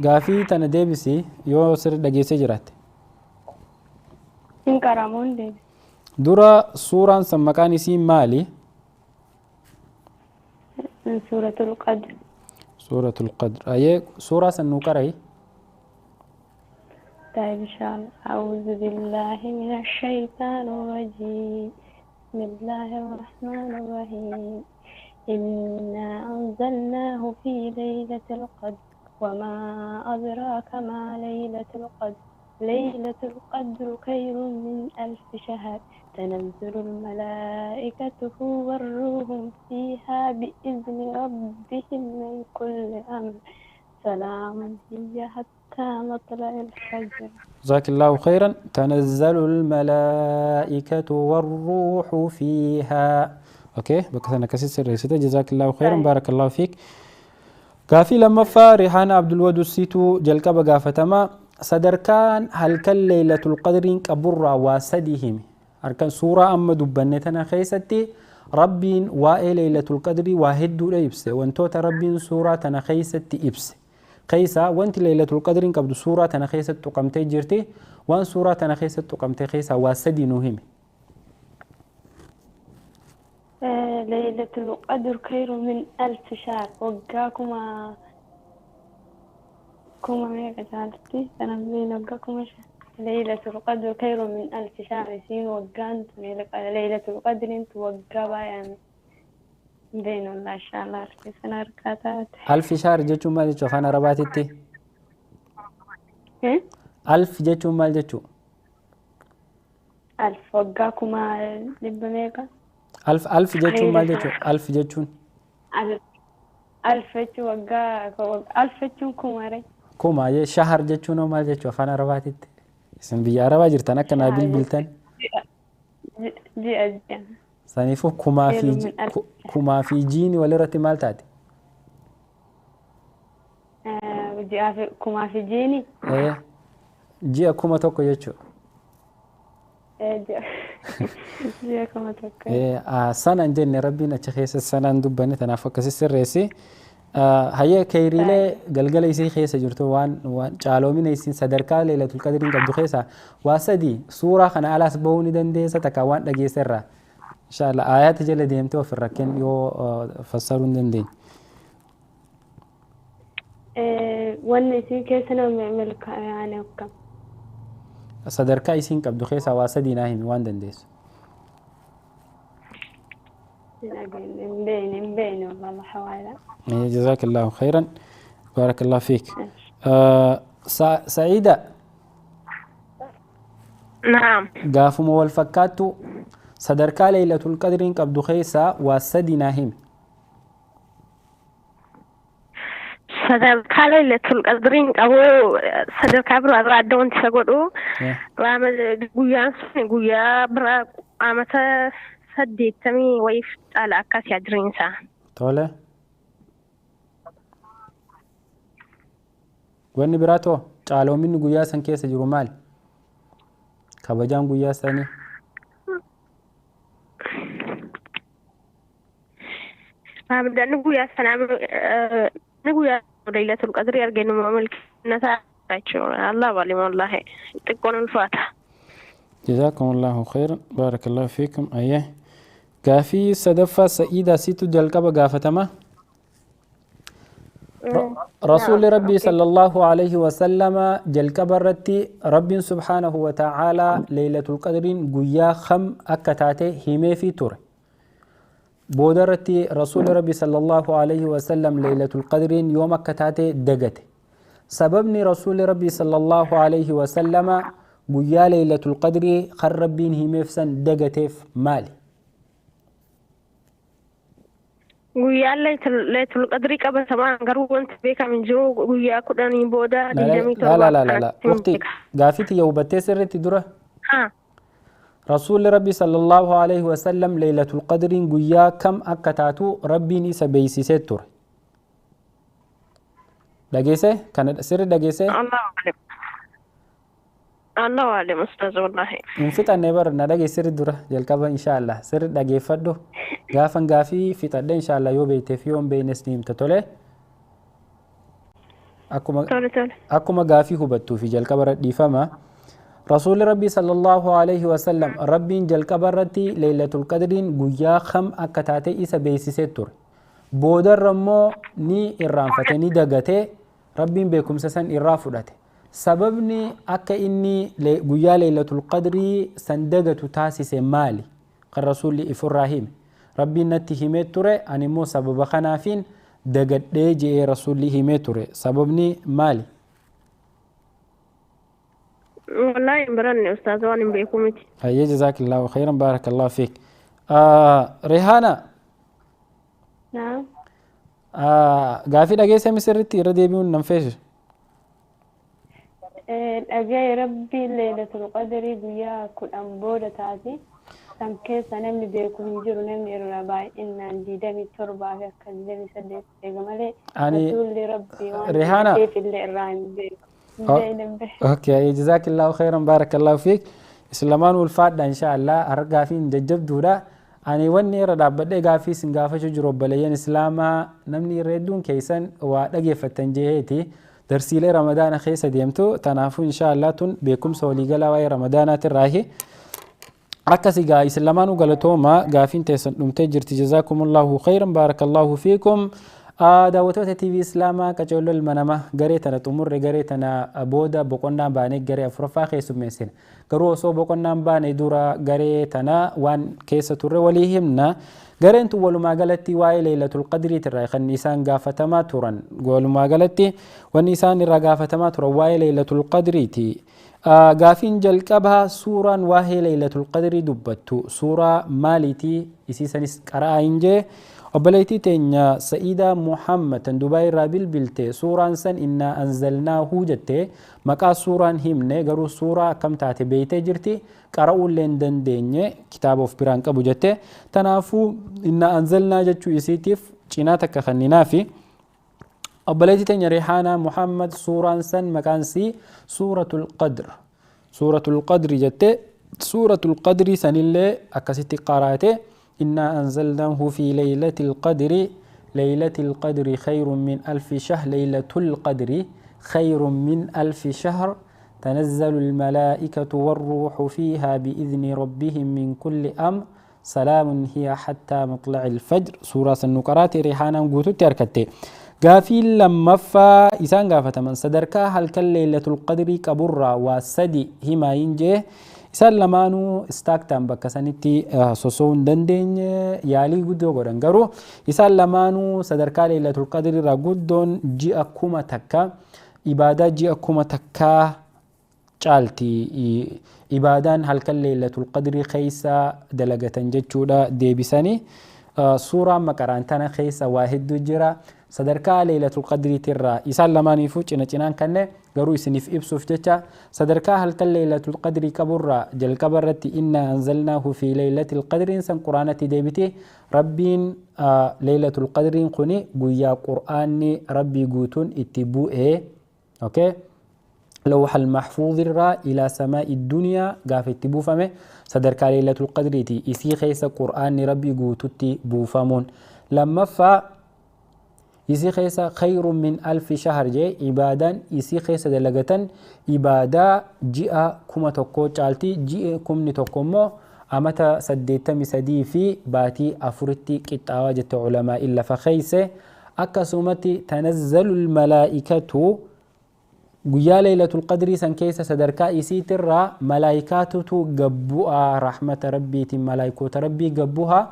Gaafii tana deebisi yoo sirri dhageessee jiraatte. Hin qaramuun deebi. Dura suuraan san maqaan isii maali? Suuratul Qadr. Suuratul Qadr. Ayyee suuraa san nuu qarai. طيب إن شاء الله أعوذ بالله من الشيطان الرجيم بسم الله الرحمن الرحيم إنا أنزلناه في ليلة القدر وما أدراك ما ليلة القدر ليلة القدر خير من 1000 شهر تنزل الملائكة والروح فيها بإذن ربهم من كل أمر سلام هي حتى مطلع الفجر. جزاك الله خيرا. تنزل الملائكة والروح فيها. اوكي بك انا كسيس الرئيسة. جزاك الله خيرا بارك الله فيك. كافي لما ريحان عبد الودود سيتو جلك بقافتما صدركان هل كان ليلة القدر كبر واسدهم أركان سورة أما دبنتنا خيستي ربين وائي ليلة القدر واحد إبس وانتوت ربين سورة تنخيستي إبس قيسا وانت ليلة القدر قبل سورة تنخيست تقمتي جرتي وان سورة تنخيست تقمتي خيسا واسدي نهم. ليلة القدر خير من 1000 شهر وقاكما كما ميقا جالتي تنبين وقاكما ليلة القدر خير من 1000 شهر سين وقانت ليلة القدر انت وقابا يعني بين الله إن شاء الله في سنة ركاتات 1000 شهر جتشو مال جتشو خانا رباتتي 1000 جتشو مال جتشو 1000 وقاكما لبا ميقا 1000 جتشو مال جتشو 1000 جتشون 1000 جتشو وقا 1000 جتشو كماري كوما يه شهر جتشو مال جتشو خانا رباتتي اسم بيا ربا جرتنا كنا بالبلتن دي أجيان سانيفو كما في جيني ولا رتي مالتاتي كما في جيني ايه جي كما توكو يچو جي كما توكو ايه سنة جن ربنا تخيس السنة دبني تنافق سيسرسي هيا كيريله غلغل يسي خيس جرتو وان چالومين يسين صدركا ليلة القدر قد خيسا واسدي سورة خنا على سبوني دنديسا تكاوان دغيسرا إن شاء الله آيات جل ديمتو في الركن يو فسرون دندين. والنسي كيسنا ملك يعني كم. صدر كايسين كبدو خيسا واسدي ناهم وان دنديس. بين والله حوالا. جزاك الله خيرا بارك الله فيك. سعيدة. نعم. قافم والفكاتو صدركا ليلة القدر قبض خيسا واسدي ناهم صدركا ليلة القدر أبو صدركا برا رادون تسقطو وعمل قويا برا عمت سديت تمي ويف على أكاس يدرين سا طولة وين براتو قالوا من قويا سن كيس جرومال كبجان قويا سني فبدأ نقول سلام نقول ليلة القدر يرجعون مملك نتا الله والله والله تكون الفاتحة. جزاكم الله خيرا بارك الله فيكم. أيه كافي صدفة سعيدة سيتو جلقة بقافتما رسول ربي صلى الله عليه وسلم جل كبرتي رب سبحانه وتعالى ليلة القدر قيا خم أكتاته همي في تور بودرتي رسول ربي صلى الله عليه وسلم ليلة القدر يوم أكتاته دقته سببني رسول ربي صلى الله عليه وسلم قيا ليلة القدر خربين همي فسن دقته مالي guyyaa leetul qadrii qabatamaan garuu wanti beekamu jiru guyyaa 10 booda 27 لا وقتي قافيتي يوبتي سرتي درة رسول ربي صلى الله عليه وسلم ليلة القدر قيا كم أكتاتو ربي نيسا بيسي ستور دقيسة كان سر دقيسة الله أعلم أستاذ والله انفت النبر ندقي سر درة جلكبا إن شاء الله سر دقي فدو غافن غافي في تد إن شاء الله يو بيتي في يوم بين سنين تتولي أكما غافي هبتو في جلكبا دي فما رسول ربي صلى الله عليه وسلم ربي جلكبا ليلة القدر قيا خم أكتاتي إسا بيسي ستور بودر رمو ني إرام فتني دقاتي ربي بيكم سسن إرافوداتي سببني أكا إني قيا ليلة القدر سندقة تاسس مالي قال رسول إفراهيم ربي نتي هميتوري أني مو سبب خنافين دقت ديجي رسول هميتوري سببني مالي والله ينبرني أستاذ واني بيكومتي هيا جزاك الله خيرا بارك الله فيك ريحانة نعم قافي دقيسة مسرتي ردي بيون ننفيش أجاي ربي ليلة القدر بيا كل أمبورة تاتي سمكيس نمني بيكو هنجر نمني الرباي إن عندي دمي تربة كان دمي سديت إجمالي رسول لي ربي ريحانة كيف اللي الراين بيكو اوكي جزاك الله خيرا بارك الله فيك اسلمان والفاد ان شاء الله ارغا فين ججب دودا اني وني ردا بده غافي سنغافه جرو بلين اسلاما نمني ريدون كيسن ودغه فتنجهتي درسيله رمضان خيس ديمتو تنافو ان شاء الله تن بكم سولي غلا واي رمضانات الراهي عكسي غا اسلمان غلطوما غافين تسن دمت جرت جزاكم الله خيرا بارك الله فيكم داوتوتا تي في اسلاما كجول المنما غريتنا تمر غريتنا ابودا بوقنا باني غري افرفا خيسو مسين غرو سو بوقنا باني دورا غريتنا وان كيس تور وليهمنا غرنت ولو ما غلتي واي ليله القدر ترى خنيسان غافتما تورن غولو ما غلتي ونيسان رغافتما تور واي ليله القدر تي غافين جلقبها سورا واهي ليله القدر دبتو سوره مالتي اسيسنس قراينجه وبليتي تنيا سيدة محمد دبي رابل بلتي سورة سن إنا أنزلناه جتة مكا سورة همنة غرو سورة كم تاتي بيتي جرتي قرأوا لندن ديني كتاب of بران كبو جتة تنافو إنا أنزلنا جتشو يسيتيف چيناتك خننا في وبليتي تنيا ريحانة محمد سورة سن مكان سي سورة القدر سورة القدر جتة سورة القدر سن اللي أكسيتي قرأتي إنا أنزلناه في ليلة القدر ليلة القدر خير من 1000 شهر ليلة القدر خير من 1000 شهر تنزل الملائكة والروح فيها بإذن ربهم من كل أمر سلام هي حتى مطلع الفجر سورة النقرات ريحانا قوتو تركتي غافي لما فا إسان غافة من صدركا هل كالليلة القدر كبرى وسدي هما ينجيه isaan lamaanuu istaaktaan bakka sanitti sosoo hin dandeenye yaalii guddoo godhan garuu isaan lamaanuu sadarkaa leelatul qadri irraa guddoon ji'a kuma takka ibaadaa ji'a kuma takkaa caalti ibaadaan halkan leelatul qadri keessa dalagatan jechuudha deebisanii suuraan maqaraan tana keessa waa hedduu jira sadarkaa leelatul qadri tirraa isaan lamaaniifuu cina cinaan kanne garuu isiniif ibsuuf jecha sadarkaa halkan leelatul qadri qaburraa jalqaba irratti inna anzalnaahu fi leelatil qadriin san quraanatti deebite rabbiin leelatul qadriin kuni guyyaa qur'aanni rabbii guutuun itti bu'ee okay لوح المحفوظ الرا إلى سماء الدنيا قاف بوفمه صدر ليلة القدر تي إسي خيس قرآن ربي قوتتي بوفمون لما فا إسي خيس خير من 1000 شهر جي إبادا إسي خيس دلغة إبادا جئ كما تقو چالتي جئ كم نتقومو أمتا سديتم سدي في باتي أفرتي كتاوة جت علماء إلا فخيس akkasumatti tanazzalu almalaa'ikatu guyyaa laylatul qadrii san keessa sadarkaa isiitirraa malaa'ikaatutu gabbu'aa rahmata rabbiitiin malaa'ikoota rabbii gabbu'aa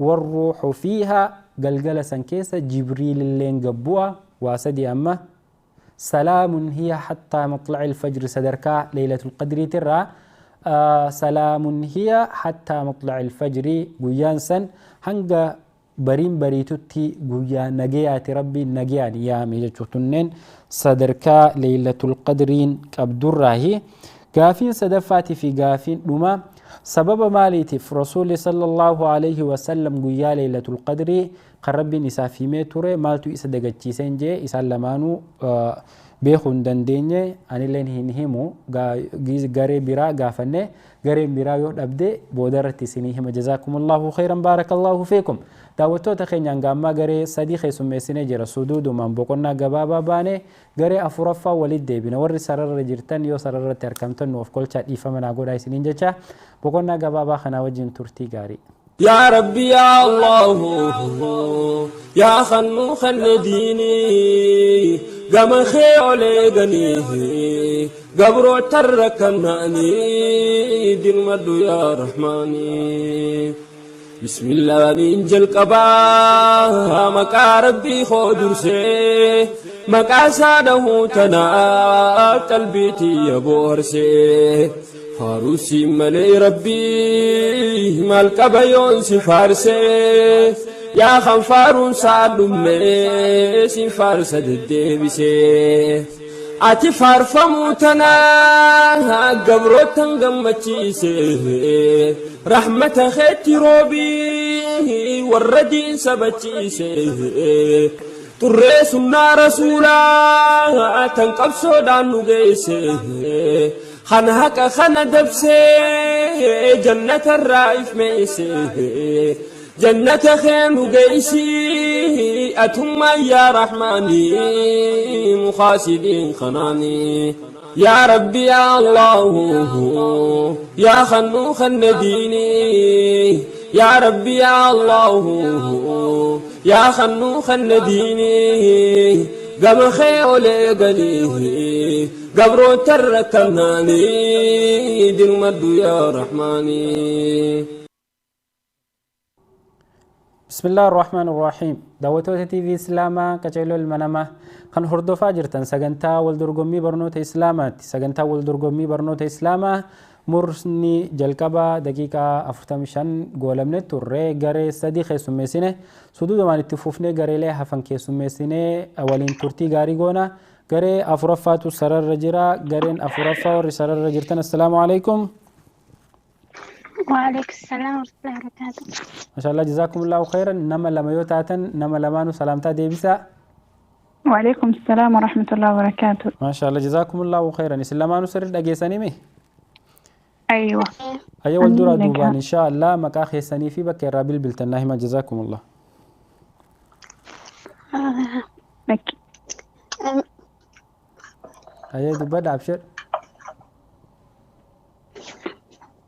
warruuxu fiihaa galgala san keessa jibriililleen gabbu'aa waa sadii amma salaamun hiya hattaa matla'il fajri sadarkaa laylatul qadriitirraa salaamun hiya hattaa matla'il fajri guyyaan san hanga bariin bariitutti guyyaa nagayaati rabbiin nagayaan yaame jechuutunneen sadarkaa laylatul qadriin qabdurraahi gaafiin sadaffaati fi gaafiin dhuma sababa maaliitiif rasuulli sallallahu alayhi wasallam guyyaa laylatul qadrii kan rabbiin isaaf himee ture maaltu isa dagachiiseen jee isaan lamaanuu beekuu hin dandeenye anilleen hin himu garee biraa gaafanne gareen biraa yoo dhabde boodarratti isinii hima jazaakumullahu khayran baarakallahu fiikum daawwattoota keenyaan gaammaa garee sadii keessummeessinee jira suduudumaan boqonnaa gabaabaa baane garee afuraffaa walit deebina warri sararra jirtan yoo sararratti argamtan nuuf kolchaa dhiifama naa godhaa isiniin jecha boqonnaa gabaabaa kanaa wajjin turtii gaarii يا ربي يا الله يا خنوخ الديني قام خيولي غنيه قبرو تركناني دين مدو يا رحماني بسم الله من جل قبا مكا ربي خودر سي مكا ساده تنا قلبيتي يا بورسي فاروسي ملي ربي مالك بيون سفارسي يا خنفارون سالمي سفارسة الدبسي ati farfamuutana gabroottan gammachiise rahmata keetti roobii warra diinsa bachiise xurree sunnaa rasuulaa tan qabsoodhaan nu geesse kana haqa kana dabsee jannatarraa ifmeesse جنة خير قيسي أتما يا رحماني مخاسدين خناني يا ربي يا الله يا خنوخ النديني يا ربي يا الله يا خنوخ النديني قم خيولي قليه قبرو تركناني دل مدو يا رحماني بسم الله الرحمن الرحيم دعوتوتا تي في اسلاما كچيلو المنما خن هردوفا جرتن سغنتا ولدرغمي برنوتا اسلامات سغنتا ولدرغمي برنوتا اسلاما مرسني جلقبا دقيقة 45 غولمنه توري غري سدي خيسمسينه سودو مان اتفوفنه غري له حفن كيسمسينه اولين تورتي غاري غونا غري افرفاتو سرر رجرا غرين افرفا ور سرر رجرتن السلام عليكم وعليكم السلام ورحمة الله وبركاته. ما شاء الله جزاكم الله خيرا نما لما يوتاتن نما لمانو سلامتا ديبسا. وعليكم السلام ورحمة الله وبركاته. ما شاء الله جزاكم الله خيرا سلمانو سر دغيساني مي. أيوة. أيوة والدورة دوبان إن شاء الله مكا خيساني في بك رابل بلتناه ما جزاكم الله. مكي. أيوة دوبان أبشر.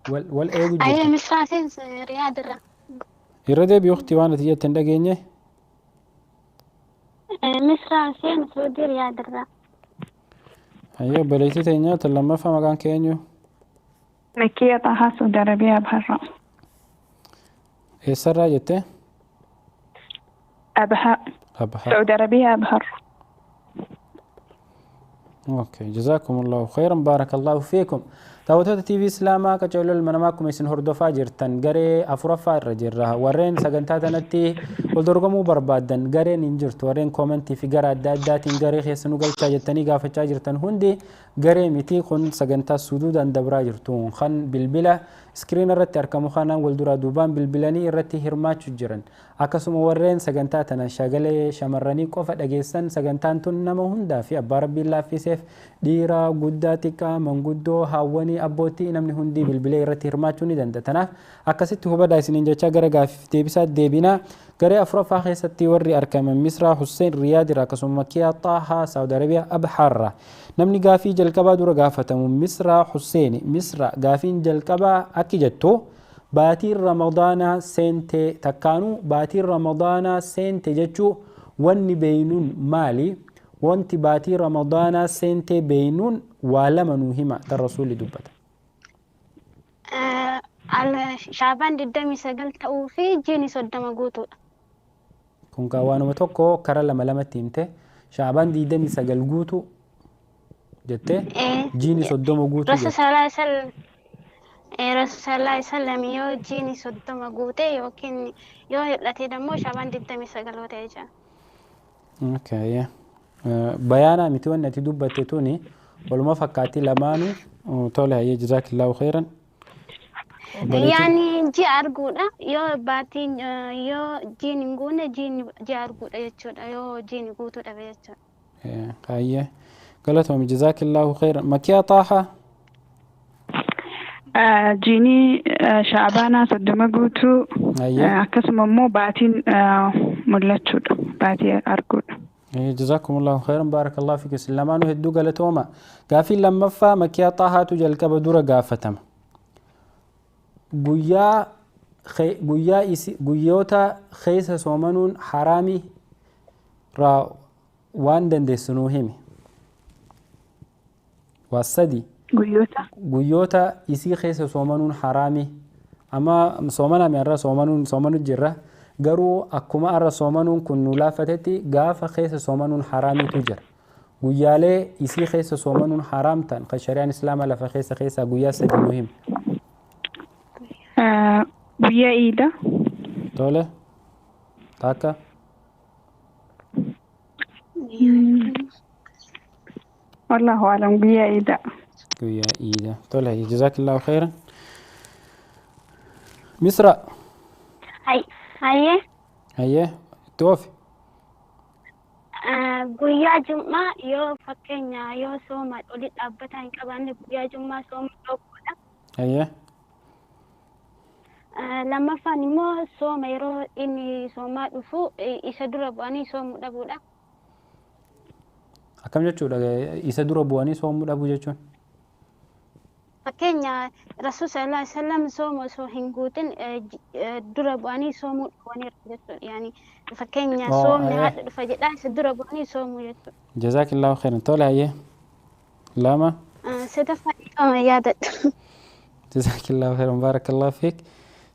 والأيجو أيه مشراتين رياض الرا يرد بيختي وانا تيجي تندقيني مشراتين سعودي رياض الرا أيوة بليتي تينيا تلما فما كان كينيو مكية طه سعودي عربية بحرة إيه سرّا جتة أبها سعودي عربية بحر أوكي جزاكم الله خيرا بارك الله فيكم دعوتوتا تي في اسلاما كچولو المنماكم اسن هردوفا جرتن غري افرفا رجرها ورين سغنتا تنتي ولدرغمو بربادن غرين انجرت ورين كومنتي في غرا داداتين غري خيسنو غلچا جتني غافچا جرتن هندي غري ميتي خن سغنتا سودود ان دبرا جرتون خن بلبلا سكرين رت اركمو خانا ولدرا دوبان بلبلاني رت هرماچ جرن اكسم ورين سغنتا تن شغله شمرني قف دغيسن سغنتان تن نمو هندا في ابار بالله في سيف ديرا غداتيكا منغدو هاوني أبوتي نمني هندي بالبلي رتير ما توني دندتنا أكست هو بدأ سنين جا غرا غاف تيبسات ديبنا غرا أفرفا خيستي وري أركام مصر حسين رياض راكسوم مكيا طه سعودي عربية أبحر نمني غافي جلكبا دور غافتم مصر حسين مصر غافين جلكبا أكيجتو باتي رمضان سنت تكانو باتي رمضان سنت جتشو wanni beeynuun maali wanti baatii ramadaanaa seentee beeynuun waa lama nuu hima tan rasuulli dubbata. Shaabaan 29 ta'uu fi jiini 30 guutuudha. Kun waanuma tokko kara lama lamatti himte shaabaan 29 guutu jettee jiini 30 guutu jette. Rasulallah sallam yoo jiini 30 guute yookiin yoo hir'ate dammoo shaabaan 29 ta'ee jira. Okay. Bayaana miti wanni ati dubbatte tuni waluma fakkaatti lamaanuu tole hayyee jazaakillahu khairan. Yani ji'a arguudha yoo baatiin yoo jiini hin guunne ji'a arguudha jechuudha yoo jiini guutuu dhabe jechuudha. Hayyee galatoom jazaakillahu khairan. Makiyaa Xaahaa. Jiini shaabaanaa 30 guutuu akkasuma immoo baatiin mul'achuudha baatii arguudha. جزاكم الله خيرا بارك الله فيك سلمان وهدو قالتوما قافي لما فا مكيا طاهاتو جلك بدورة قافتم قويوتا خيسة سومنون حرامي را واندن دي سنوهمي والسدي قويوتا يسي خيسة سومنون حرامي أما سومنا من را سومنون جرة garuu akkuma arra soomanuun kun nu laafatetti gaafa keessa soomanuun haraamitu jira. Guyyaalee isii keessa soomanuun haraamtan kan shari'aan islaamaa lafa keessa guyyaa sadii muhim. Guyyaa iida. Tole. Takka. Wallahu alam guyyaa iida. Guyyaa iida. Tole jazaakillahu khairan. Misra. Hayyee toofi. Guyyaa Jummaa yoo fakkeenya yoo sooma oli dhaabbataa hin qabaanne guyyaa Jummaa sooma dhokkuudha. Hayyee. Lammaffaan immoo sooma yeroo inni soomaa dhufu isa dura bu'anii soomuu dhabuudha. Akkam jechuudha isa dura bu'anii soomuu dhabuu jechuun? Fakkeenya Rasuul sallallahu alaihi wasallam sooma osoo hin guutin dura bu'anii soomuu dhawaniiru jechuudha. Yani fakkeenya soomni haadha dhufa jedhaa isa dura bu'anii soomuu jechuudha. Jazaakillahu khairan. Tole hayyee. Lama. Sadaffaa dhiqama yaadadha. Jazaakillahu khairan baarakallahu fiik.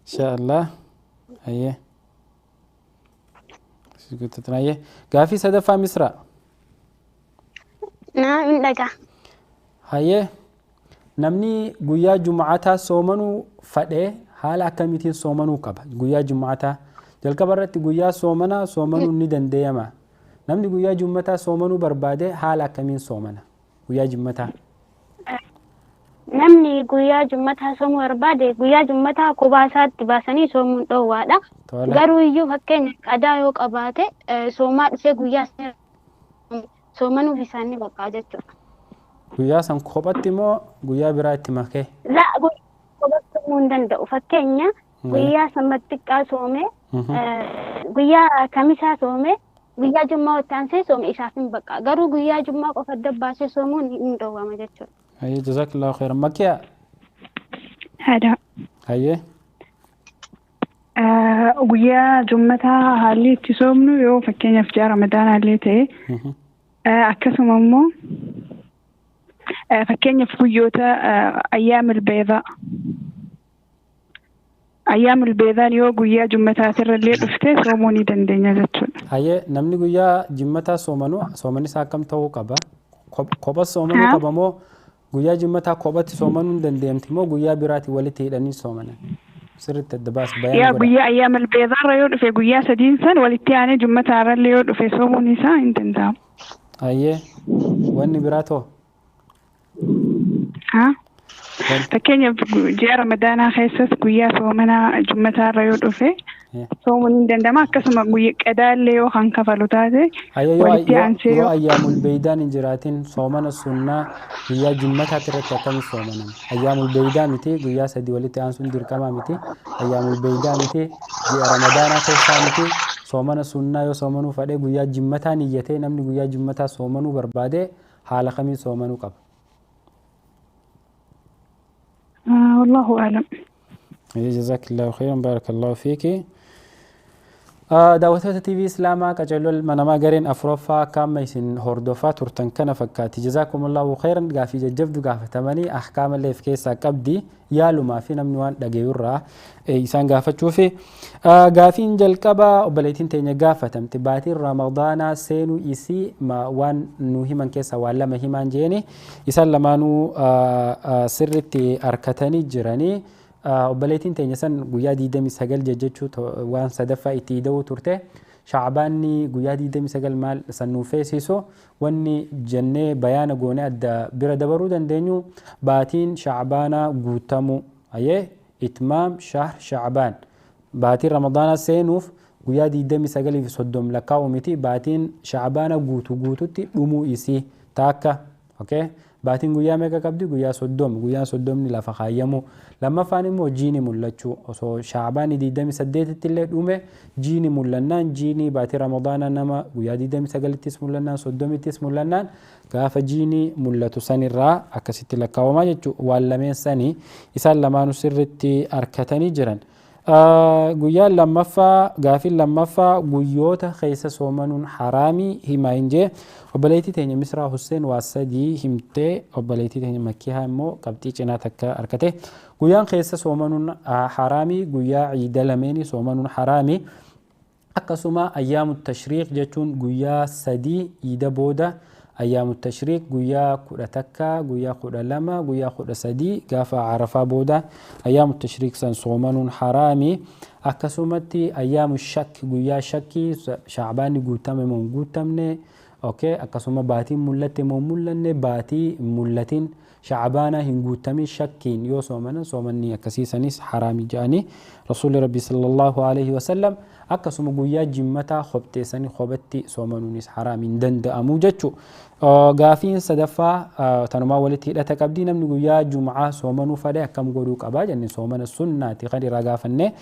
Inshaallah. Hayyee. Hayyee. Gaafii sadaffaa Misraa. Naa hin dhagaa. Hayyee. Namni guyyaa Jum'aataa soomanuu fadhee haala akkamiitiin soomanuu qaba? Guyyaa Jum'aataa jalqaba irratti guyyaa soomanuun ni danda'ama. Namni guyyaa Jum'aataa soomanuu barbaade haala akkamiin soomana? Guyyaa Jum'aataa. Namni guyyaa Jum'aataa soomuu barbaade guyyaa Jum'aataa kophaa isaatti baasanii soomuun dhoowwaadha. Garuu iyyuu fakkeenya qadaa yoo qabaate soomaa dhufee guyyaa soomanuuf isaanii baqqaa jechuudha. Guyyaa san kophatti moo guyyaa biraa itti makee? Kophatti hin danda'u. Fakkeenya guyyaa sanbata xiqqaa soomee guyyaa kamisaa soomee guyyaa Jummaa ittaansee soome isaaf hin baqqaa. Garuu guyyaa Jummaa qofa adda baasee soomuun hin dhoowwama jechuudha. Hayyee jazaakillahu khairan. Makiyaa. Hada. Hayyee. Guyyaa Jummataa haalli itti soomnu yoo fakkeenyaaf ji'a Ramadaanaa illee ta'e akkasuma immoo fakkeenyaaf guyyoota ayyaamil beedaan yoo guyyaa Jummataatirra illee dhufte soomuu ni dandeenya jechuudha. Hayyee namni guyyaa Jummataa sooman isaa akkam ta'uu qaba? Kophaa soomanuu qaba moo guyyaa Jummataa kophatti soomanuu hin dandeemti moo guyyaa biraatti walitti hidhanii soomanan? Sirriitti adda baas bayaan guyyaa ayyaamil beedaarra yoo dhufe guyyaa sadiin san walitti aanee Jummataarra illee yoo dhufe soomuun isaa hin danda'amu. Hayyee wanni biraa too? Fakkeenyaaf ji'a Ramadaanaa keessatti guyyaa soomanaa Jummataarra yoo dhufe soomuun hin danda'ama. Akkasuma guyyaa qadaallee yoo kan kafalu taate walitti aansee yoo ayyaamul beeydaan hin jiraatin soomana sunnaa guyyaa Jummataatti irratti akkamitti soomanama? Ayyaamul beeydaa miti guyyaa sadii walitti aansuun dirqamaa miti. Ayyaamul beeydaa miti ji'a Ramadaanaa keessaa miti. Soomana sunnaa yoo soomanuu fadhee guyyaa Jummataa niyyatee namni guyyaa Jummataa soomanuu barbaade haala kamiin soomanuu qaba? والله أعلم. جزاك الله خيرا بارك الله فيك. daawwattoota TV Islaamaa qaceelol manamaa gareen afuraffaa kaama isin hordofaa turtan kana fakkaati. Jazaakumullahu khairan gaafii jajjabdu gaafatamanii ahkaama leef keessaa qabdi yaalumaa fi namni waan dhagayurraa isaan gaafachuufi. Gaafiin jalqabaa obboleettiin teenya gaafatamte baatiin Ramadaanaa seenuu isii waan nu himan keessaa waan lama himaan jeeni isaan lamaanuu sirritti harkatanii jiranii. obboleettiin teenya san guyyaa 29 jechuu waan sadaffaa itti ida'uu turte shaabaanni guyyaa 29 maal sannuu feesisu wanni jennee bayaana goone adda bira dabaruu dandeenyu baatiin shaabaanaa guutamu ayee itmaam shahr shaabaan baatiin ramadaanaa seenuuf guyyaa 29 fi 30 lakkaa'u miti baatiin shaabaana guututti dhumuu isii taakka okay baatiin guyyaa meeqa qabdi guyyaa 30 guyyaa 30 lafa kaayyamu lammaffaan immoo jiini mul'achuu osoo shaabaani 28 illee dhume jiini mul'annaan jiini baatii ramadaana nama guyyaa 29ttis mul'annaan 30ttis mul'annaan gaafa jiini mul'atu sanirraa akkasitti lakkaa'amaa jechuu waan lameen sanii isaan lamaanuu sirritti harkatanii jiran. Guyyaan lammaffaa gaafiin lammaffaa guyyoota keessa soomanuun haraamii himaa hin jee obboleettii teenya Misraa Hussein waa sadii himtee obboleettii teenya Makkiyaa immoo qabxii cinaa takka harkate guyyaan keessa soomanuun haraamii guyyaa ciida lameenii soomanuun haraamii akkasuma ayyaamu tashriiq jechuun guyyaa sadii ciida booda ayyaamu tashriiq guyyaa 11 guyyaa 12 guyyaa 13 gaafa arafaa booda ayyaamu tashriiq san soomanuun haraami akkasumatti ayyaamu shak guyyaa shakkii shaabaanni guutame moo guutamne okay akkasuma baatiin mul'atte moo mul'anne baatii mul'atin shaabaana hin guutamin shakkiin yoo soomanni akkasiisanis haraami jedhanii rasuulli rabbi sallallahu alaihi wasallam akkasuma guyyaa jimmataa khobteessanii khobatti soomanuunis haraamiin danda'amuu jechuu gaafiin sadaffaa tanumaa walitti hidhata qabdii namni guyyaa jum'aa soomanuu fedhe akkam godhuu qabaa jenne soomana sunnaati kan irraa gaafanne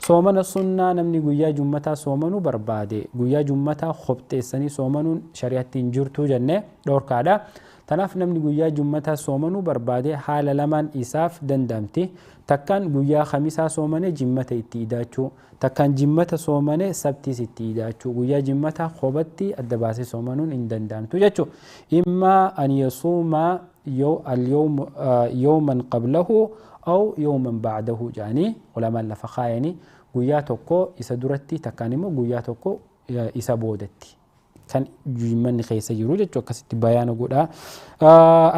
soomana sunnaa namni guyyaa jummataa soomanuu barbaade guyyaa jummataa khobteessanii soomanuun shari'atti hin jirtuu jenne dhorkaadha tanaaf namni guyyaa jummataa soomanuu barbaade haala lamaan isaaf danda'amti takkaan guyyaa khamisaa soomane jimmata itti idaachuu takkaan jimmata soomane sabtiis itti idaachuu guyyaa jimmataa khobatti adda baasee soomanuun hin danda'amtu jechuu imma an yasuuma yawman qablahu aw yawman ba'dahu jaanii ulamaan lafa kaayanii guyyaa tokko isa duratti takkaan immoo guyyaa tokko isa boodatti kan jimmanni keessa jiru jechuu akkasitti bayaana godha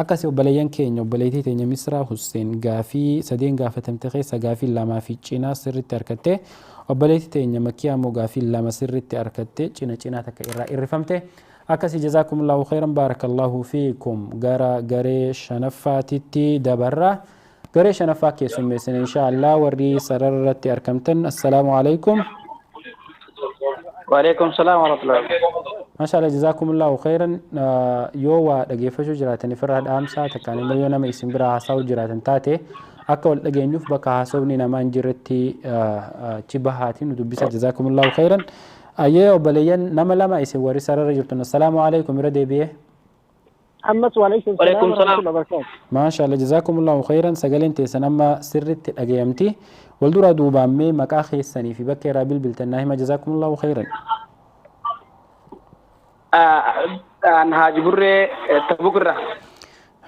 akkasii obboleeyyan keenya obboleettii teenya Misraa Hussein gaafii sadeen gaafatamte keessa gaafii lamaa fi cinaa sirritti harkatte obboleettii teenya Makkiyaa immoo gaafii lama sirritti harkatte cinaa takka irraa irrifamte akkasii jazaakumullahu khairan baarakallahu fiikum gara garee shanaffaatitti dabarra garee shanaffaa keessummeessan inshaallah warri sararratti argamtan assalaamu alaykum وعليكم السلام ورحمة الله. ما شاء الله جزاكم الله خيرا يوا دقيفة جراتني فرد أمسا تكاني مليون ما اسم برا حساو جراتن تاتي أكول دقينيوف بكا حساوني نمان جرتي تبهاتي ندبسا جزاكم الله خيرا أيه وبليان نما لما اسم وري سرر جرتنا السلام عليكم ردي بيه أمس وعليكم السلام ورحمة الله وبركاته. ما شاء الله جزاكم الله خيرا سجلين تسنما سرت أجيمتي والدورة دوبا مي مكاخي السني في بكي رابيل بالتناهمة جزاكم الله خيرا. أنا هاجي بري تبوك الرا.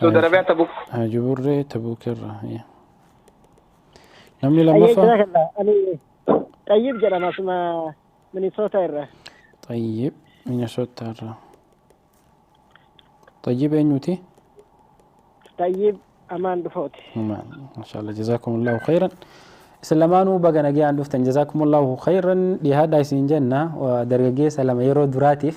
سود ربيع تبوك. هاجي بري تبوك الرا. نمي لما فا. طيب جرى ما اسمه من صوت الرا. طيب من صوت الرا. طيب أنيوتي؟ طيب أمان دفوتي. أمان ما شاء الله جزاكم الله خيرا. سلمانو بقى نجي عند دفتن جزاكم الله خيرا لهذا يسين جنة ودرجة سلام يرو دراتيف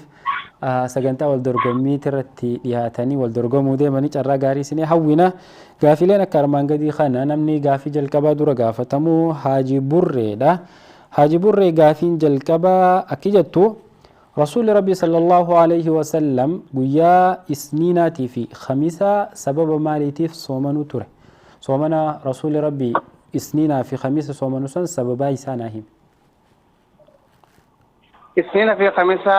سجنتا والدرجمي ترتي لهاتني والدرجمو ده مني ترى جاري سنة هوينا قافلنا كرمان قدي خنا نمني قافي جلكبا درا قافتمو حاجي بري ده حاجي بري قافين جلكبا أكيدتو رسول ربي صلى الله عليه وسلم ويا إسنيناتي في خميسة سبب ماليتيف صومنو تره صومنا رسول ربي إسنينا في خميسة صومنو سن سببا يساناهم إسنينا في خميسة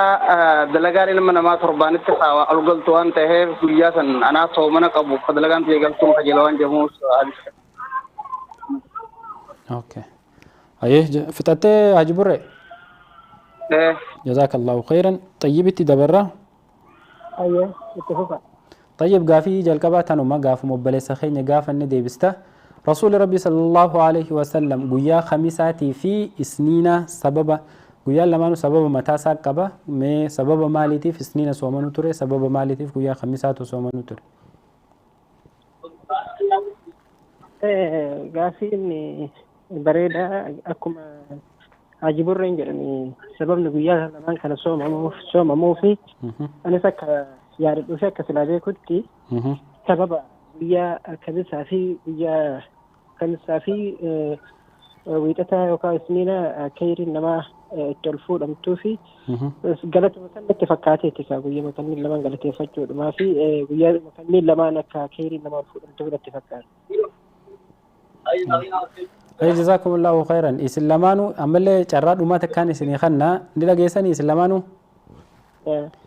دلقاري لما نما تربان التساوى القلتوان تهير وياسا أنا صومنا قبو فدلقان في قلتون خجلوان جموس أوكي أيه فتاتي حاجي بري جزاك الله خيرا. طيب تدبره. أيه اتفق. طيب قافي جلقبات أنا ما قاف مبلس خين قاف الندي بسته رسول ربي صلى الله عليه وسلم قيا خميساتي في سنين سبب قيا لما سبب متى ساقبه ما سبب مالتي في سنين سومنو تري سبب مالتي في قيا خميسات سومنو تري. قافين بريدة أكم عجيب الرنجر يعني سبب نقيا لما كان سوم مو في أنا سك يعني وشك سلابي كنتي سبب قيا كنسا في قيا كنسا في ويتتا يوكا سنينا كيري نما التلفون أم توفي قالت مثلا اتفاقاتي تكا قيا مثلا لما قالت يفجر ما في قيا مثلا لما نكا كيري نما الفون أم توفي اتفاقات. أي جزاكم الله خيرا. إسلامانو أملي جراد وما تكان إسني خنا نلا جيساني إسلامانو.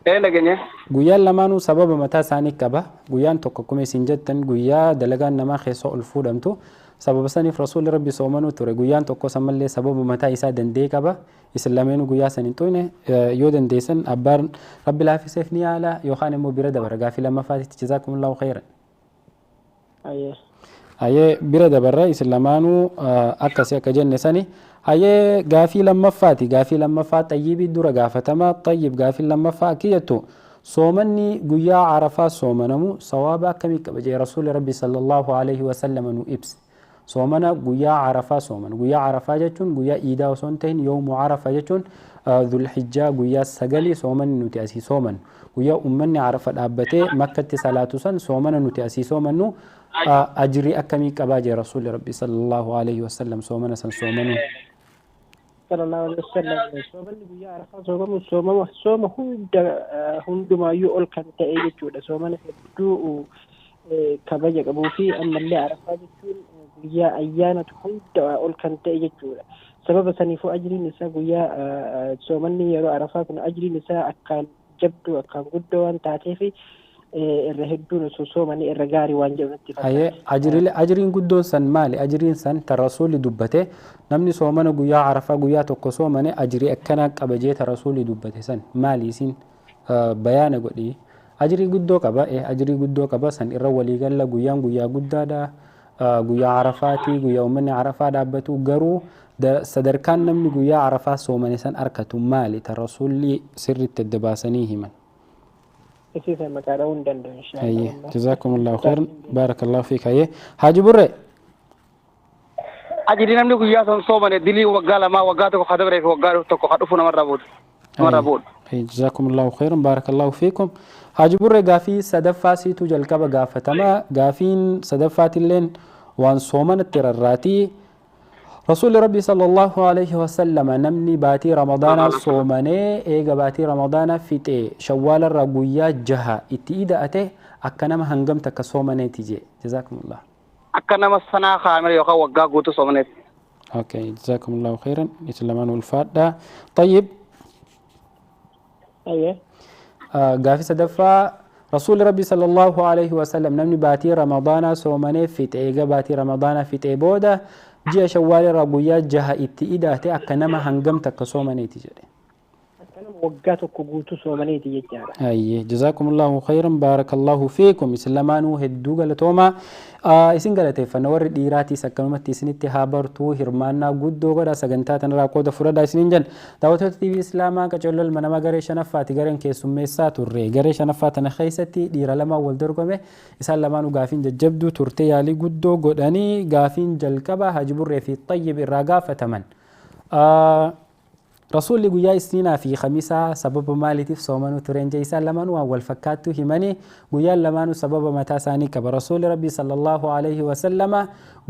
Naganya. Guyyaa lamaanuu sababa mataa isaanii qaba. Guyyaan tokko akkuma isin jettan guyyaa dalagaan namaa keessa ol fuudhamtu. Sababa saniif rasuulli rabbi soomanuu ture. Guyyaan tokko sammallee sababa mataa isaa danda'e qaba. Isin lameenuu guyyaa san hin toone yoo dandeessan abbaan rabbi laafiseef ni yaala yookaan immoo bira dabara. Gaafii lammaffaatitti jazaakumullahu khayran. Ayyee bira dabarra isin lamaanuu akkasii akka jenne sani. Ayyee gaafii lammaffaati. Gaafii lammaffaa xayyibii dura gaafatama. Xayyib gaafii lammaffaa kiyyattu soomanni guyyaa Arafaa soomanamu sawaaba akkamii qaba jee rasuulli rabbi sallallahu alaihi wasallam nu ibsi. Soomana guyyaa Arafaa soomana. Guyyaa Arafaa jechuun guyyaa iidaa osoo hin ta'in yoomu Arafaa jechuun dhulhijjaa guyyaa sagalii soomanni nuti asii soomannu. Guyyaa uummanni Arafa dhaabbatee makkatti salaatu san soomana nuti asii soomannu ajrii akkamii qabaa jee rasuulli rabbi sallallahu alaihi wasallam soomana san soomanu. sallallahu alaihi wasallam soomanni guyyaa Arafaa soomamu sooma hundumaayyuu ol kan ta'e jechuudha. Soomana hedduu kabaja qabuu fi ammallee Arafaa jechuun guyyaa ayyaanatu hunda ol kan ta'e jechuudha. Sababa saniifuu ajriin isaa guyyaa soomanni yeroo Arafaa kun ajriin isaa akkaan jabdu akkaan guddoo waan taateef irra hedduun osoo soomanii irra gaarii waan jedhu natti fakkaata. Ajriin guddoon san maali? Ajriin san ta rasuulli dubbate namni soomana guyyaa Arafaa guyyaa tokko soomane ajrii akkanaa qaba jee ta rasuulli dubbate san maali isin bayaana godhi? Ajrii guddoo qaba. Ajrii guddoo qaba san irra waliigalla guyyaan guyyaa guddaadha. Guyyaa Arafaati guyyaa uummanni Arafaa dhaabbatu garuu sadarkaan namni guyyaa Arafaa soomane san arkatu maali ta rasuulli sirriitti adda baasanii himan? Isiisan maqaa dha'uu hin danda'u inshallah. Jazakumullahu khairan. Barakallahu fiik. Haji Burre. Ajri namni guyyaa san soomane dilii waggaa lamaa waggaa tokko ka dabre waggaa tokko ka dhufu namarraa booda. Jazakumullahu khairan. Barakallahu fiikum. Haji Burre gaafii sadaffaa siitu jalqaba gaafatama. Gaafiin sadaffaatiilleen waan soomanatti rarraatii. رسول ربي صلى الله عليه وسلم نمني باتي رمضان صومني ايغا باتي رمضان فيتي شوال الرقويا جها اتئيدا اتي اكنما هنگمتك صومني تيجي جزاكم الله اكنما السنة خامر يوقع وقا قوتو صومني. اوكي جزاكم الله خيرا. يسلمان والفادة. طيب ايه قافي سدفا رسول ربي صلى الله عليه وسلم نمني باتي رمضان صومني فيتي ايغا باتي رمضان فيتي بودا جي شوال رقويا جها اتئيداتي اكنما هنگمتك صومنيتي جدي اكنما وقاتك قوتو صومنيتي جدي. اي جزاكم الله خيرا. بارك الله فيكم. اسلامانو هدو غلطوما اسين غلطي فنور ديراتي سكنمتي سنتي هابرتو هرمانا غدو غدا سغنتاتن راقود فردا سننجن داوتو تي في اسلاما كجولل منما غري شنفاتي غرن كيسميسا توري غري شنفاتن خيستي ديرا لما ولدرغمه اسلامانو غافين ججبدو تورتي يالي غدو غداني غافين جلقبا هجبر في طيب الرغافه تمن رسول قويا استينا في خميسة سبب مالتي في صومانو ترنجي سلمان والفكاتو هماني قويا لمانو سبب متاساني كبرسول ربي صلى الله عليه وسلم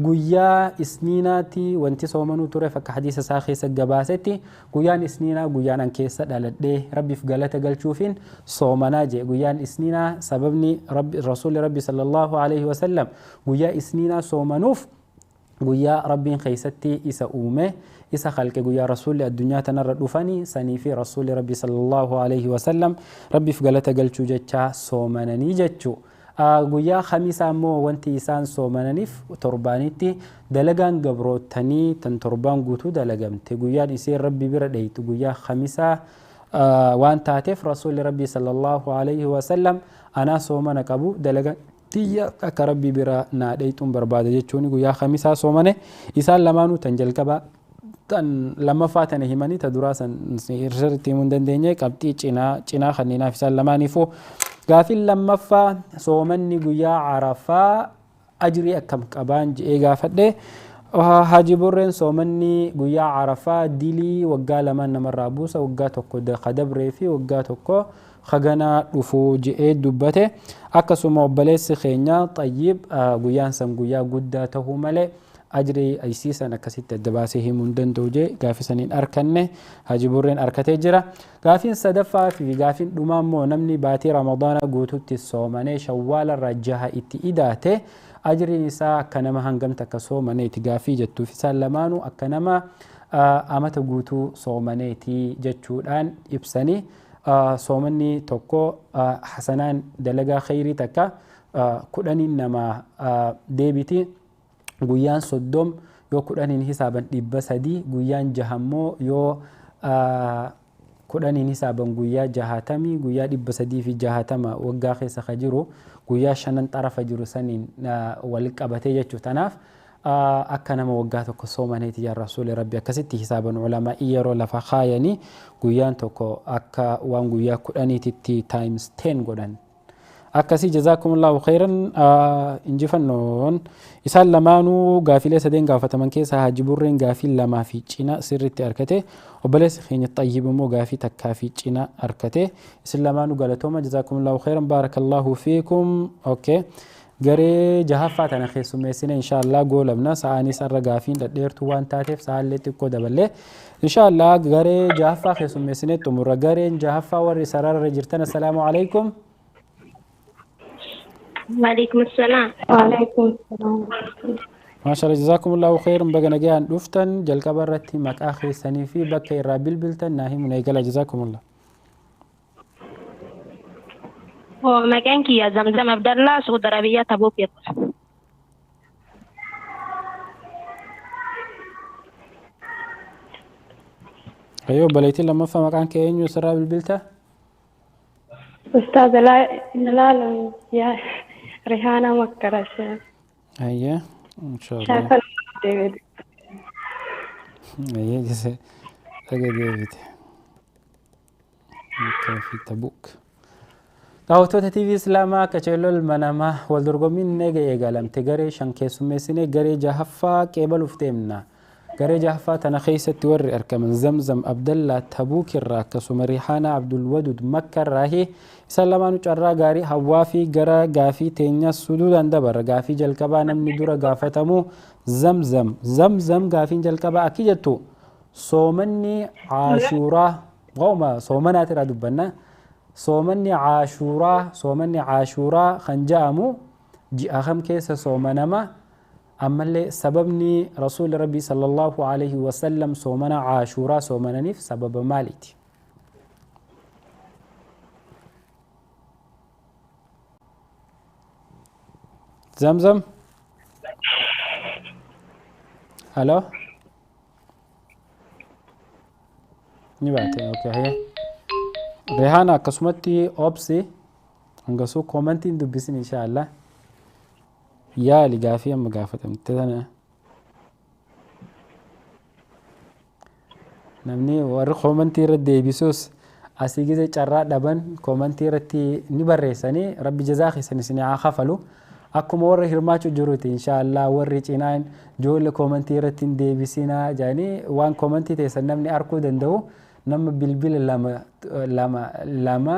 قويا اسنيناتي وانتي صومانو ترى فك حديث ساخي سجباستي قويا اسنينا قويا انكيسة دالده ربي في قالته قال شوفين صومنا جي قويا اسنينا سببني ربي رسول ربي صلى الله عليه وسلم قويا اسنينا صومانوف قويا ربي خيستي إسا أومه إسا خلق قويا رسول الدنيا تنرد فاني سني في رسول ربي صلى الله عليه وسلم ربي فقالت قلتو جتشا صومناني جتشو guyyaa khamiisaa immoo wanti isaan soomananiif torbaanitti dalagaan gabrootanii tan torbaan guutuu dalagamte guyyaan iseen rabbi bira dheeytu guyyaa khamiisaa waan taateef rasuulli rabbii sallallahu alaihi wasallam anaa soomana qabu dalagaan tiyya akka rabbi bira naa dheeytuun barbaada jechuun guyyaa khamiisaa soomane isaan lamaanuu tan jalqabaa tan lammaffaa tana himanii ta duraa san irratti himuu hin dandeenye qabxii cinaa kanneenaaf isaan lamaaniifuu gaafin lammaffaa soomanni guyyaa Arafaa ajrii akkam qabaan jedhee gaafadhe Haji Burreen soomanni guyyaa Arafaa dilii waggaa lamaan namarraa buusa waggaa tokko kadabree fi waggaa tokko khaganaa dhufuu jedhee dubbate akkasuma obboleessi keenya Xayyib guyyaan san guyyaa guddaa tahuu malee ajrii aysiisan akkasitti adda baasee himuu hin danda'u jee gaafii saniin arkanne Haji Burreen arkatee jira gaafiin sadaffaa fi gaafiin dhumaa immoo namni baatii Ramadaana guututti soomanee Shawwaalarraa 6 itti idaate ajriin isaa akka nama hangamta akka soomaneeti gaafii jettuuf isaan lamaanuu akka nama amata guutuu soomaneeti jechuudhaan ibsanii soomanni tokko hasanaan dalagaa khayrii takka 10 nama deebiti guyyaan 30 yoo 10 hisaaban 300 guyyaan 6 immoo yoo 10 hisaaban guyyaa 60 guyyaa 360 waggaa keessa ka jiru guyyaa 5 xarafa jiru saniin wal qabatee jechuu tanaaf akka nama waggaa tokko soomaneeti yaa rasuuli rabbi akkasitti hisaaban ulamaa yeroo lafa kaayanii guyyaan tokko akka waan guyyaa 10titti times 10 godhan akkasii jazakumullahu khairan injifannoon isaan lamaanuu gaafilee sadeen gaafataman keessaa Haji Burreen gaafii lamaa fi cina sirritti arkate obboleessi keenya Xayyib immoo gaafii takkaa fi cina arkate isin lamaanuu galatooma jazakumullahu khairan baarakallahu fiikum okay garee jahaffaa tana keessummeessine inshallah goolabna sa'aanis irra gaafiin dhadheertuu waan taateef sa'aallee xiqqoo daballee inshallah garee jahaffaa keessummeessine xumurra gareen jahaffaa warri sararra jirtan assalaamu alaykum وعليكم السلام. وعليكم السلام. ما شاء الله جزاكم الله خير بقنا جان دفتن جل كبرتي مك آخر سنة في بكي رابل بلتن ناهي من يقال جزاكم الله. هو مكانك يا زمزم عبد الله سعود عربية تبوك يطلع. أيوة بليتي لما فهم مكانك أين يسرى بالبلتة؟ أستاذ لا يا ريحانة مكرة أيه إن شاء الله. شايفة ديفيد. أيه جزء أجا ديفيد. في تبوك. Daawwattoota TV Islaamaa Qaceelol Manamaa wal dorgommiin eega eegalamte garee 5 keessummeessine garee jahaffaa qeebaluuf deemna. Garee jahaffaa tana keessatti warri argaman Zamzam Abdallaa Tabuuk irraa akkasuma Rihaana Abdul Wadud Makka irraa isaan lamaanuu carraa gaarii hawwaa fi gara gaafii teenyaa suduudhaan dabara gaafii jalqabaa namni dura gaafatamu Zamzam gaafiin jalqabaa akki jettu soomanni Aashuuraa waa'uma soomanaati irraa dubbanna. soomanni Aashuuraa kan jedhamu ji'a kam keessa soomanama ammallee sababni rasuulli rabbii sallallahu alaihi wasallam soomana Aashuuraa soomananiif sababa maaliiti? Zamzam halo ni baate okay Rehaana akkasumatti obsi hangasuu koomantiin dubbisin inshaallah yaali gaafii amma gaafatamte tana namni warri koomantii irratti deebisuus asii gize carraa dhaban koomantii irratti ni barreessanii rabbi jazaa keessan isin haa kafalu akkuma warri hirmaachuu jiruuti inshaallah warri cinaan ijoollee koomantii irratti hin deebisinaa jedhanii waan koomantii teessan namni arguu danda'u nama bilbila lama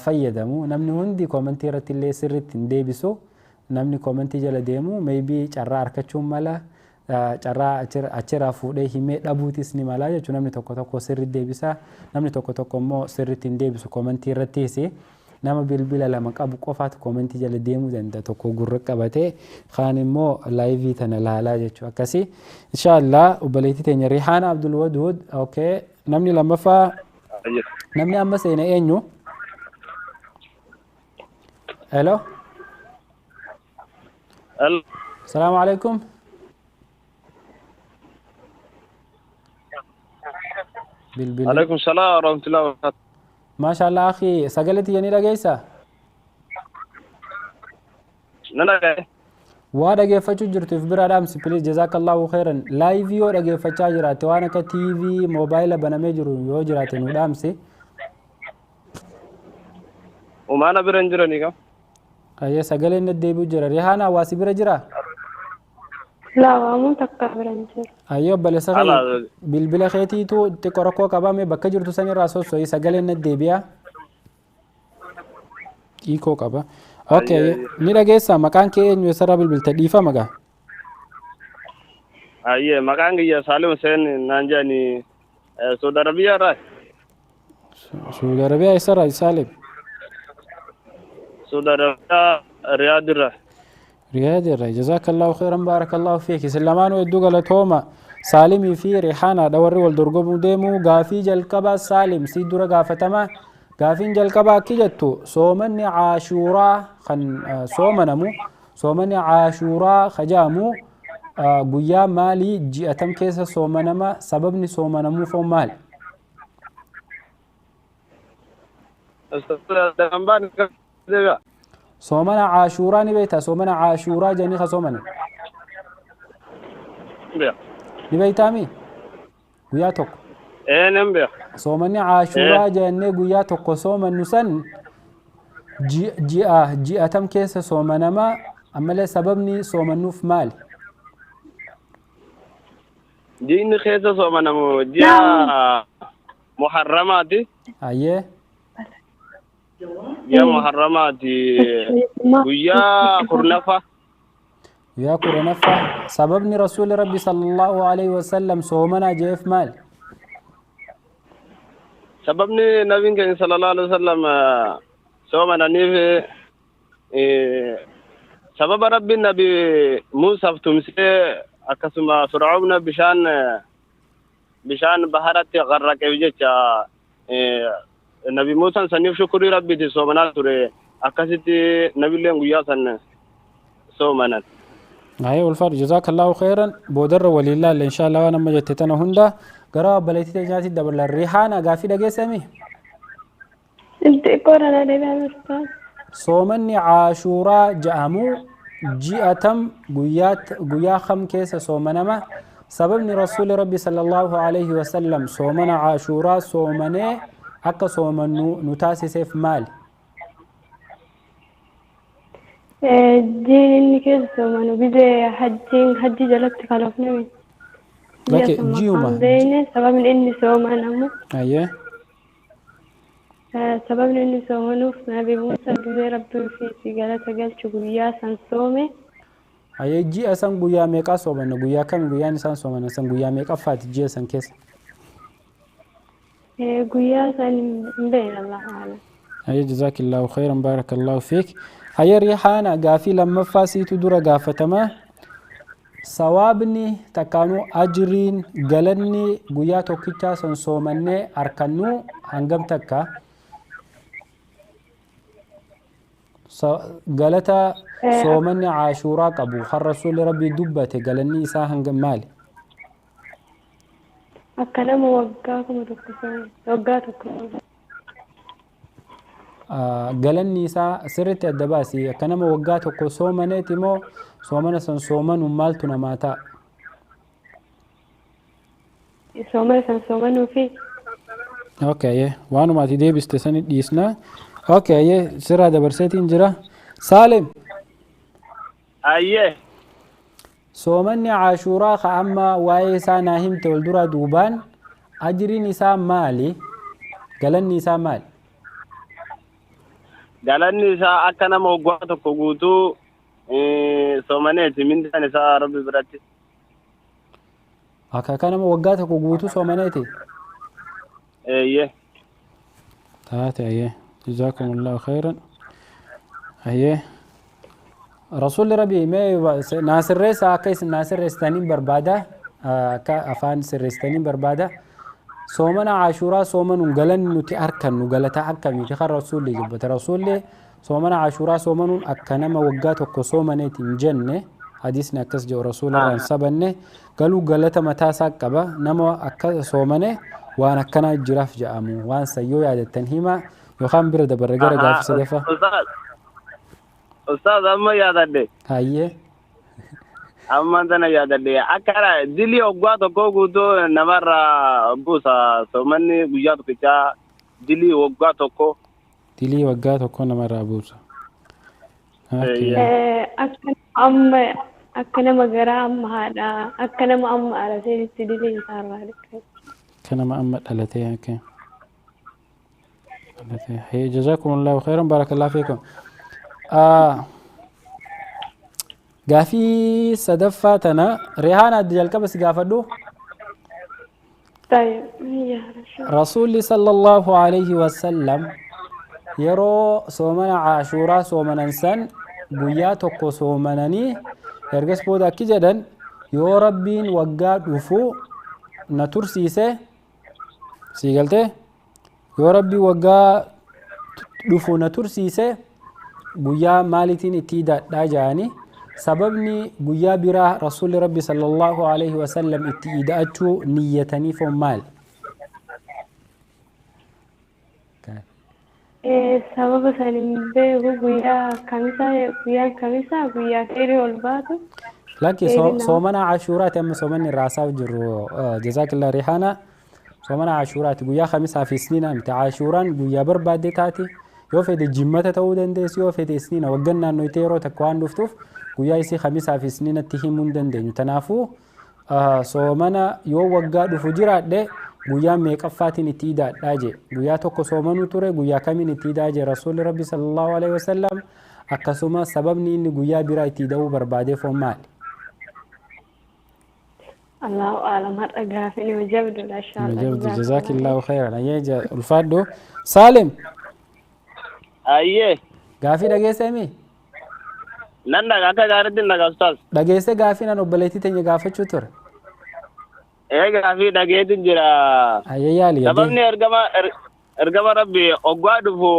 fayyadamu namni hundi koomantii irratti illee sirriitti hin deebisu namni koomantii jala deemu maybe carraa argachuun mala carraa achirraa fuudhee himee dhabuutis ni mala jechuun namni tokko sirriitti deebisa namni tokko immoo sirriitti hin deebisu koomantii irrattis nama bilbila lama qabu qofaatu koomantii jala deemuu danda'a tokko gurra qabatee kaan immoo laayivii tana laalaa jechuudha akkasii inshaallah obboleettii teenya Rihaana Abdul Wadud okay namni lammaffaa namni amma seena eenyu hello السلام عليكم. عليكم السلام ورحمة الله وبركاته. ما شاء الله أخي سجلت يعني رجيسة. نلا waa dhageeffachuu jirtuuf bira dhaamsi please jazaakallahu khairan live yoo dhageeffachaa jiraate waan akka tv moobaayila banamee jiru yoo jiraate nu dhaamsi umaana bira hin jiranii kam ayyee sagaleen deddeebi'u jira rihaana hawaasi bira jira laa waamuu takka bira hin jiru ayyee obboleessa kee bilbila keetiitu xiqqoo rakkoo qabame bakka jirtu sanirraa sosso'ii sagaleen deddeebi'a hiikoo qaba okay ni dhageessa maqaan kee eenyu eessarraa bilbilta dhiifa maqaa ayyee maqaan kiyya Saalim Hussein naan jedhani Saudi Arabiyaa irraa Saudi Arabiyaa eessarraa Saalim Saudi Arabiyaa Riyaad irraa Riyaad irraa jazaakallahu khairan baarakallahu fiik isin lamaanuu hedduu galatooma Saalimii fi Rihaanaadha warri wal dorgomuu deemu gaafii jalqabaa Saalim si dura gaafatama gaafiin jalqabaa akki jettu soomanni caashuuraa kan soomanamu soomanni caashuuraa kajaamu guyyaa maalii ji'atam keessa soomanama sababni soomanamuufoo maali soomana caashuuraa ni beektaa soomana caashuuraa jedhanii ka soomane ni beektaami guyyaa tokko soomanni caashuuraa jennee guyyaa tokko soomannu san ji'atam keessa soomanama ammallee sababni soomannuuf maali ji'ni keessa soomanamu ji'a muharramaati ayyee ji'a muharramaati guyyaa kurnaffaa guyyaa kurnaffaa sababni rasuuli rabbi sallallahu alaihi wasallam soomana jeef maali sababni nabiin keenya sallallahu alaihi wasallam soomananiif sababa rabbiin nabi Muusaaf tumsee akkasuma Fir'aawna bishaan baharatti gharraqeef jecha nabi Muusaan saniif shukurii rabbiiti soomanaa ture akkasitti nabiilleen guyyaa san soomanan Aye ulfaar jazakallahu khairan boodarra waliillah inshallah waan amma jette tana hunda gara baleetti teenyaatti dabalan Rihaana gaafii dhageessami inti qorana deebi'aa soomanni caashuuraa ja'amu ji'atam guyyaa kam keessa soomanama sababni rasuuli rabbi sallallahu alaihi wasallam soomana caashuuraa soomanee akka soomannu nu taasiseef maali jiini keessa soomanu bidee hajji jalatti kalafnami Lake jiuma sababni inni soomanamu ayyee sababni inni soomanuuf nabi Muusaa bidee rabbii fi galata galchu guyyaa san soome ayyee ji'a san guyyaa meeqaa soomanna guyyaa kam guyyaan isaan soomanan san guyyaa meeqaffaati ji'a san keessa guyyaa san hin beekne Allah aalam ayyee jazaakillahu khairan baarakallahu fiik hayya Rihaana gaafii lammaffaa siitu dura gaafatama sawaabni takkaanuu ajriin galanni guyyaa tokkichaa san soomannee harkannu hangam takka galata soomanni caashuuraa qabu kan rasuulli rabbii dubbate galanni isaa hangam maali akka nama waggaa tokko galanni isaa sirriitti adda baasi akka nama waggaa tokko soomaneeti moo soomana san soomanuun maaltu namaa ta'a soomana san soomanuufi okay waanuma ati deebiste sani dhiisna okay sirraa dabarseetiin jira Saalim ayyee soomanni caashuuraa ka amma waa'ee isaa naa himte wal duraa duubaan ajriin isaa maali galanni isaa maali galanni isaa akka nama waggaa tokko guutuu soomaneeti mindaan isaa rabbi biratti akka nama waggaa tokko guutuu soomaneeti eeyyee taate ayyee jazakumullahu khairan ayyee rasuulli rabbii mee naasirreessa akka isin naasirreessitaniin barbaada akka afaan sirreessitaniin barbaada soomana caashuuraa soomanuun galanni nuti harkannu galata akkamiiti kan rasuulli jibbate rasuulli soomana cashuuraa soomanuun akka nama waggaa tokko soomaneeti hin jenne hadiisni akkas jedhu rasuularraan sabanne galuu galata mataa isaa qaba nama akka soomane waan akkanaa jiraaf jedhamu waan sayyoo yaadattan hima yookaan bira dabarre gara gaaffii sadaffaa. Ustaaz amma yaadadde. Hayyee. Amma tana yaadadde akkana dilii waggaa tokko guutuu namarraa buusa soomanni guyyaa tokkichaa dilii waggaa tokko. Dilii waggaa tokko namarraa buusa. Akka nama garaa amma haadha akka nama amma dhalatee itti dilii isaarraa dhiqee. Akka nama amma dhalatee okay. Hey jazakumullahu khairan barakallahu fiikum. Gaafii sadaffaa tana Rihaana adda jalqaba si gaafadhu. Rasuulli sallallahu alayhi wa sallam yeroo soomana Ashuuraa soomanan san guyyaa tokko soomananii ergas booda akki jedhan yoo rabbiin waggaa dhufu na tursiise sii galtee yoo rabbii waggaa dhufu na tursiise guyyaa maalitiin itti hidhadhaa jedhanii sababni guyyaa biraa rasuulli rabbi sallallahu alayhi wa sallam itti hidhachuu niyyataniif maal? Sababa sanin beeku guyyaa kamisaa guyyaa keerii ol baatu. Lakki soomana Ashuuraati amma soomanni raasaaf jiru jazaakillah Rihaana soomana Ashuuraati guyyaa kamisaa fi isniina miti Ashuuraan guyyaa barbaadde taati yoo fedhe jimmata ta'uu dandeessi yoo fedhe isniina waggan naannoytee yeroo takka waan dhuftuuf guyyaa isii kamisaa fi isniinatti himuu hin dandeenyu kanaafuu soomana yoo waggaa dhufu jiraadhe guyyaa meeqaffaatiin itti hidhadhaa je guyyaa tokko soomanuu ture guyyaa kamiin itti hidhaa je rasuulli rabbi sallallahu alaihi wasallam akkasuma sababni inni guyyaa biraa itti hidhuu barbaadeef maali? Allahu a'lam har'a gaafii wajabdudha inshallah. Wajabdu jazakillahu khairan ayee ulfaadhu Saalim. Ayyee. Gaafii dhageessemi? Nan dhagaa akka gaariitti dhagaa ustaas. Dhageesse gaafii nan obboleettii teenya gaafachuu ture. Gaafii dhageetin jira. Ayyee yaali. Sababni ergama rabbi oggaa dhufu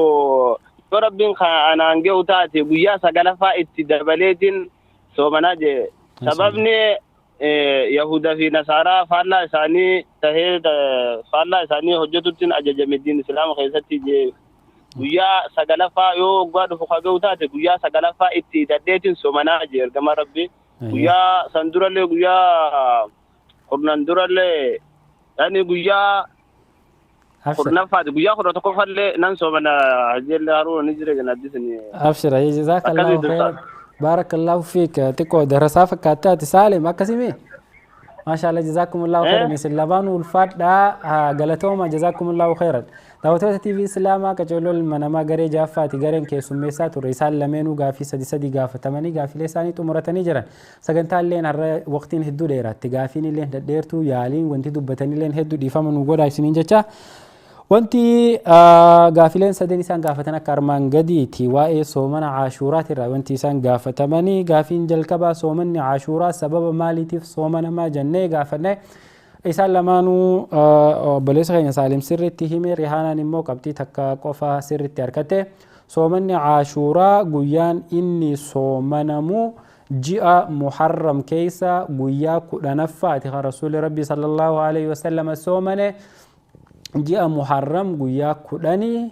yoo rabbiin anaan ga'u taate guyyaa sagalaffaa itti dabaleetiin soomanaa je sababni Yahudaa fi Nasaaraa faallaa isaanii tahee faallaa isaanii hojjetuttiin ajajame diin Islaama keessatti je guyyaa sagalaffaa yoo oggaa dhufu ga'u taate guyyaa sagalaffaa itti hidhadheetiin soomanaa je ergama rabbi guyyaa san durallee guyyaa kurnan durallee yani guyyaa kurnaffaati guyyaa kudha tokkoffallee nan soomana hajjeellee haruun ni jira ganaddisni. Abshira jazakallahu khairan barakallahu fiik xiqqoo darasaa fakkaattaa ati Saalim akkasimi maashaallah jazakumullahu khairan isin labaanuu ulfaadhaa galatooma jazakumullahu khairan daawwattoota TV Islaamaa qacoolol manamaa garee jaaffaati gareen keessummeessaa ture isaan lameenuu gaafii sadi gaafatamanii gaafilee isaanii xumuratanii jiran sagantaalleen har'a waqtiin hedduu dheeraatti gaafiin illee dhedheertuu yaaliin wanti dubbatanillee hedduu dhiifama nu godhaa isiniin jecha wanti gaafileen sadan isaan gaafatan akka armaan gadiiti waa'ee soomana Ashuuraati irraa wanti isaan gaafatamanii gaafiin jalqabaa soomanni Ashuuraa sababa maaliitiif soomanamaa jennee gaafanne isaan lamaanuu obboleessa keenya Saalim sirriitti hime Rihaanaan immoo qabxii takka qofa sirriitti harkate soomanni Ashuuraa guyyaan inni soomanamu ji'a Muharram keessa guyyaa 10ffaati kan rasuulli rabbi sallallahu alaihi wasallam soomane ji'a Muharram guyyaa 10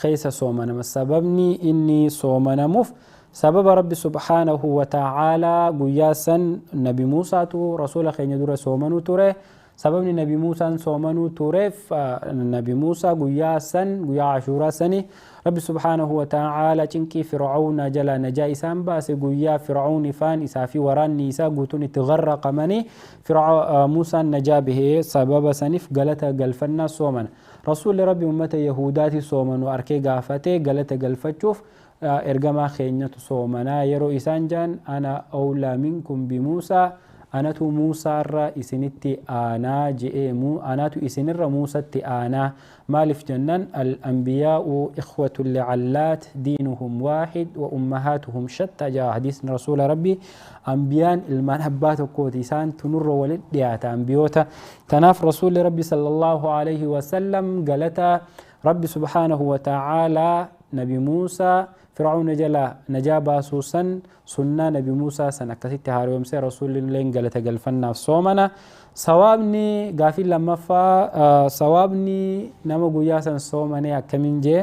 keessa soomanama sababni inni soomanamuuf sababa rabbi subhanahu wa ta'ala guyyaa san nabi Muusaatu rasuula keenya dura soomanuu ture sababni nabi Muusaan soomanuu tureef nabi Muusaa guyyaa san guyyaa Ashuuraa sani rabbi subhanahu wa ta'ala cinqii Fir'aawna jala najaa isaan baase guyyaa Fir'aawni faan isaa fi waraanni isaa guutuun itti gharraqamanii Muusaan najaa bahee sababa saniif galata galfannaa soomana rasuulli rabbi ummata Yahudaati soomanu arkee gaafatee galata galfachuuf ergamaa keenyatu soomanaa yeroo isaan jaan ana awlaa minkum bi Muusaa anatu Muusaarra isinitti aanaa je'eemu anatu isinirra Muusatti aanaa maaliif jennan al-anbiyaa'u ikhwatu li'allaat diinuhum waahid wa ummahaatuhum shatta jaa hadiisni rasuula rabbi anbiyaan ilmaan abbaa tokkooti isaan tunurra walitti dhiyaata anbiyoota tanaaf rasuulli rabbi sallallahu alaihi wasallam galata rabbi subhanahu wa ta'ala نبي موسى فرعون جلا نجابا سوسن سنة نبي موسى سن أكسيت هاروم سي رسول الله قال تقلفنا صومنا صوابني قافل لما فا صوابني نما قياسا صومني أكمن جي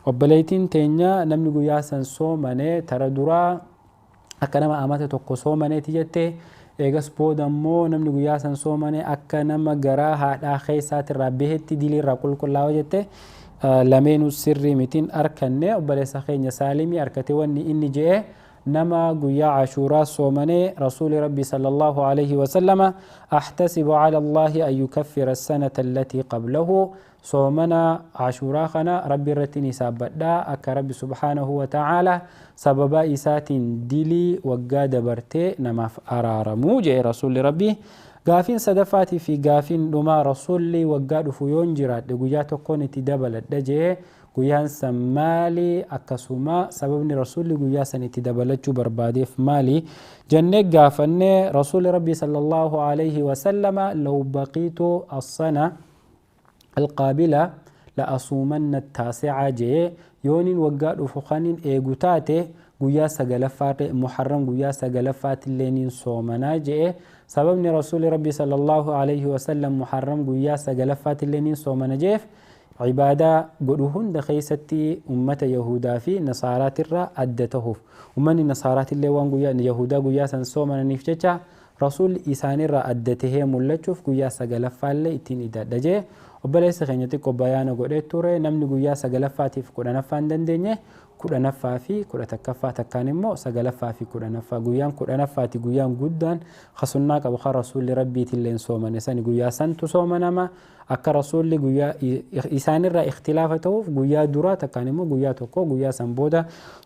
وبليتين تينيا نمني قياسا صومني ترى درا أكنما أمات توقو صومني تيجتي eegas booda immoo namni guyyaa san soomane akka nama garaa haadhaa keessaati irraa bahetti dilii irraa qulqullaa'u jette lameenuu sirrii mitiin arkanne obboleessa keenya saalimii arkate wanni inni je'e nama guyyaa ashuuraa soomane rasuuli rabbi sallallahu alayhi wasallama ahtasibu ala allahi an yukaffira sanata allatii qablahu soomana ashuuraa kana rabbi irratti ni saabbadhaa akka rabbi subhaanahu wa ta'ala sababa isaatiin dilii waggaa dabartee namaaf araaramuu jedhe rasuulli rabbi gaafiin sadaffaatii fi gaafiin dhumaa rasuulli waggaa dhufu yoon jiraadhe guyyaa tokkoon itti dabaladha jedhe guyyaan san maali akkasuma sababni rasuulli guyyaa san itti dabalachuu barbaadeef maali jennee gaafanne rasuulli rabbi sallallahu alayhi wasallama law baqiitu as-sana القابلة لأصومن التاسعة جي يونين وقاد وفخانين إيغوتاتي قويا سقلفات محرم قويا سقلفات اللينين صومنا جي سببني رسول ربي صلى الله عليه وسلم محرم قويا سقلفات اللينين صومنا جيف عبادة قدوهن دخيستي أمة يهودا في نصارات الرا أدتهوف ومن النصارات اللي وان قويا يهودا قويا سنصومنا نفجتا رسول إسان الرا أدته ملتشوف قويا سقلفات اللي اتين إداد جي obboleessa keenyatti qobbayaana godhee ture namni guyyaa sagalaffaatiif 10ffaan dandeenye 10ffaa fi 11ffaa takkaan immoo 9ffaa fi 10ffaa guyyaan 10ffaati guyyaan guddaan khasunnaa qabu kan rasuulli rabbiitilleen soomane sani guyyaa santu soomanama akka rasuulli guyyaa isaanirraa ikhtilaafa ta'uuf guyyaa duraa takkaan immoo guyyaa tokko guyyaa san booda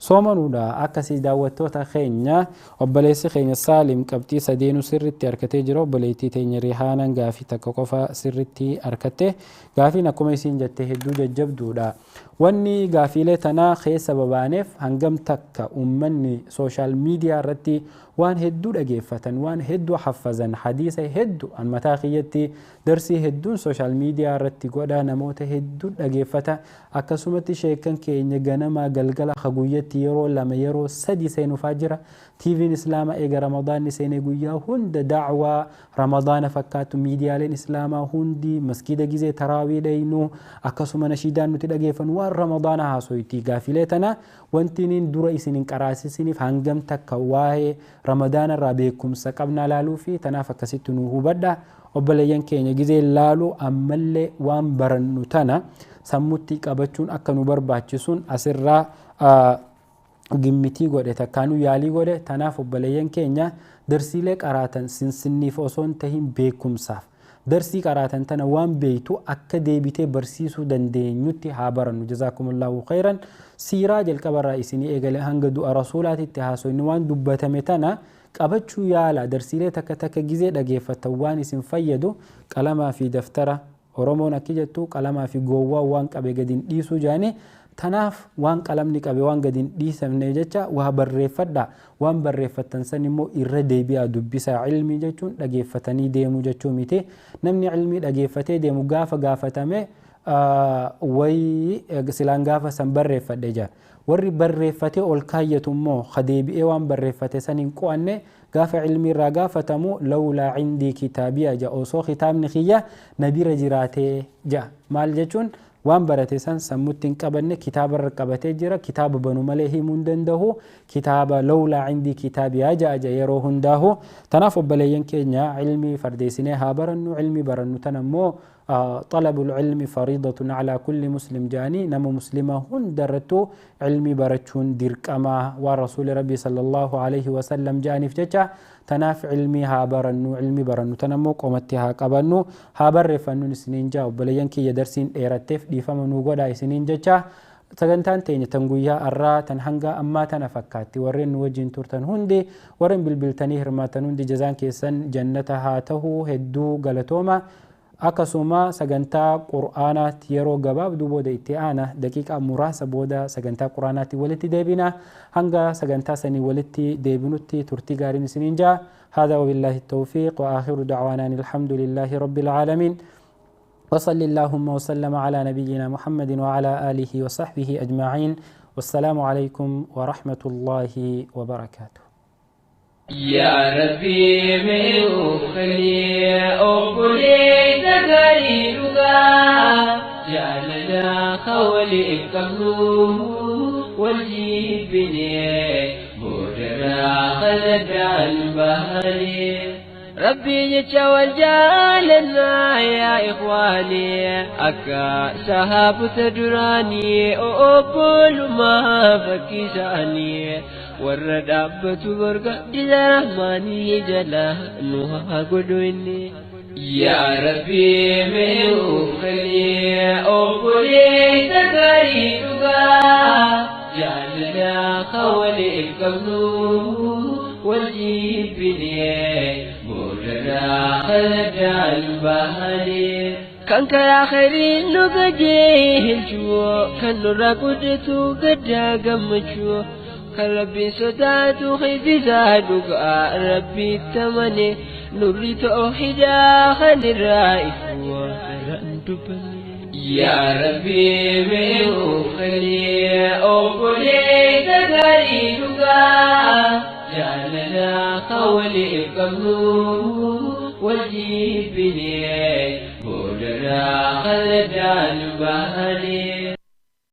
soomanuudha akkasii daawwattoota keenya obboleessi keenya saalim qabxii sadeenu sirritti harkatee jira obboleettii teenya rihaanaan gaafii takka qofa sirritti harkatte gaafiin akkuma isiin jette hedduu jajjabduudha wanni gaafiilee tanaa keessa babaaneef hangam takka ummanni sooshaal miidiyaa irratti waan hedduu dhageeffatan waan hedduu haffazan hadiisa hedduu an mataa kiyyatti darsii hedduun sooshaal miidiyaa irratti godha namoota hedduu dhageeffata akkasumatti sheekan keenya ganama galgala guyyatti yeroo lama yeroo sadi seenufaa jira tiiviin islaamaa eega ramadaanni seenee guyyaa hunda dacwaa ramadaana fakkaatu miidiyaaleen islaamaa hundi masgida gizee taraawii dhaynu akkasuma nashiidaan nuti dhageeffan waan ramadaana haasoyti gaafilee tana wantiniin dura isinin qaraasisiniif hangam takka waa'ee ramadaana irraa beekumsa qabna laaluu fi tanaaf akkasitti nu hubadha obboleeyyan keenya gizee laaluu ammallee waan barannu tana sammutti qabachuun akka nu barbaachisuun asirraa gimmitii godhe takkaanuu yaalii godhe tanaaf obboleeyyan keenya darsiilee qaraatan sinsinniif osoo hin tahin beekumsaaf darsii qaraatan tana waan beeytu akka deebitee barsiisuu dandeenyutti haa barannu jazaakumullahu khayran siiraa jalqabarraa isinii eegale hanga du'a rasuulaatitti haasoyni waan dubbatame tana qabachuu yaala darsiilee takka takka gizee dhageeffatan waan isin fayyadu qalamaa fi daftara oromoon akki jettu qalamaa fi goowwaa waan qabe gadin dhiisuu jaanii tanaaf waan qalamni qabe waan gadin dhiisamne jecha waa barreeffadha waan barreeffatan san immoo irra deebi'aa dubbisaa ilmii jechuun dhageeffatanii deemuu jechuu miti namni ilmii dhageeffatee deemu gaafa gaafatame wayi silaan gaafa san barreeffadhe jaa warri barreeffate ol kaayyatu immoo kadeebi'ee waan barreeffate san hin qo'anne gaafa ilmii irraa gaafatamu lawlaa cindii kitaabiya jaa osoo kitaabni kiyya nabira jiraatee jaa maal jechuun waan barate san sammutti hin qabanne kitaaba irra qabatee jira kitaaba banu malee himuu hin danda'u kitaaba lawlaa cindii kitaabiyaa ja'a yeroo hundaahu tanaaf obboleeyyan keenya ilmii fardeessinee haa barannu ilmii barannu tan ammoo طلب العلم فريضة على كل مسلم جاني نما مسلمة هندرتو علمي برچون درقما ورسول ربي صلى الله عليه وسلم جاني فجتا تناف علمي علمي برنو تنمو قومتها قبنو برفنو سنين جا وبلين كي يدرسين ايرتف دي فمنو غدا سنين جا sagantaan teenya tan guyyaa arraa tan hanga ammaa tana fakkaatti warreen nu wajjin turtan hundi warreen bilbiltanii hirmaatan hundi jazaan keessan jannata haa ta'uu hedduu galatooma akkasuma sagantaa qur'aanaatti yeroo gabaabduu booda itti aana daqiiqaa muraasa booda sagantaa qur'aanaatti walitti deebina hanga sagantaa sanii walitti deebinutti turtii gaariin isiniin jaa هذا وبالله التوفيق وآخر دعوانا الحمد لله رب العالمين وصل اللهم وسلم على نبينا محمد وعلى آله وصحبه أجمعين والسلام عليكم ورحمة الله وبركاته. يا ربي من أخلي أقولي تغيرها جعلنا خولي قبله والجبني مدرا خلد البهري ربي يتوجالنا يا إخواني أكا سحاب تدراني أقول ما فكيساني والردابة برقى جزرحماني جلا نوها قدويني يا ربي من أخلي أقولي تغيرها جعلنا خولي قبله والجبني مدرا خلد البهري كان يا خيري نقجيه الجوع كان نراقدتو قدا قمجو كان ربي سداتو خيزي زادوك ربي التمني نريد أوحدا خان الرائف ورأنتبني يا ربي من أخلي أقولي تغريدك جعلنا خولي قبله والجبني مدرا خلد البهري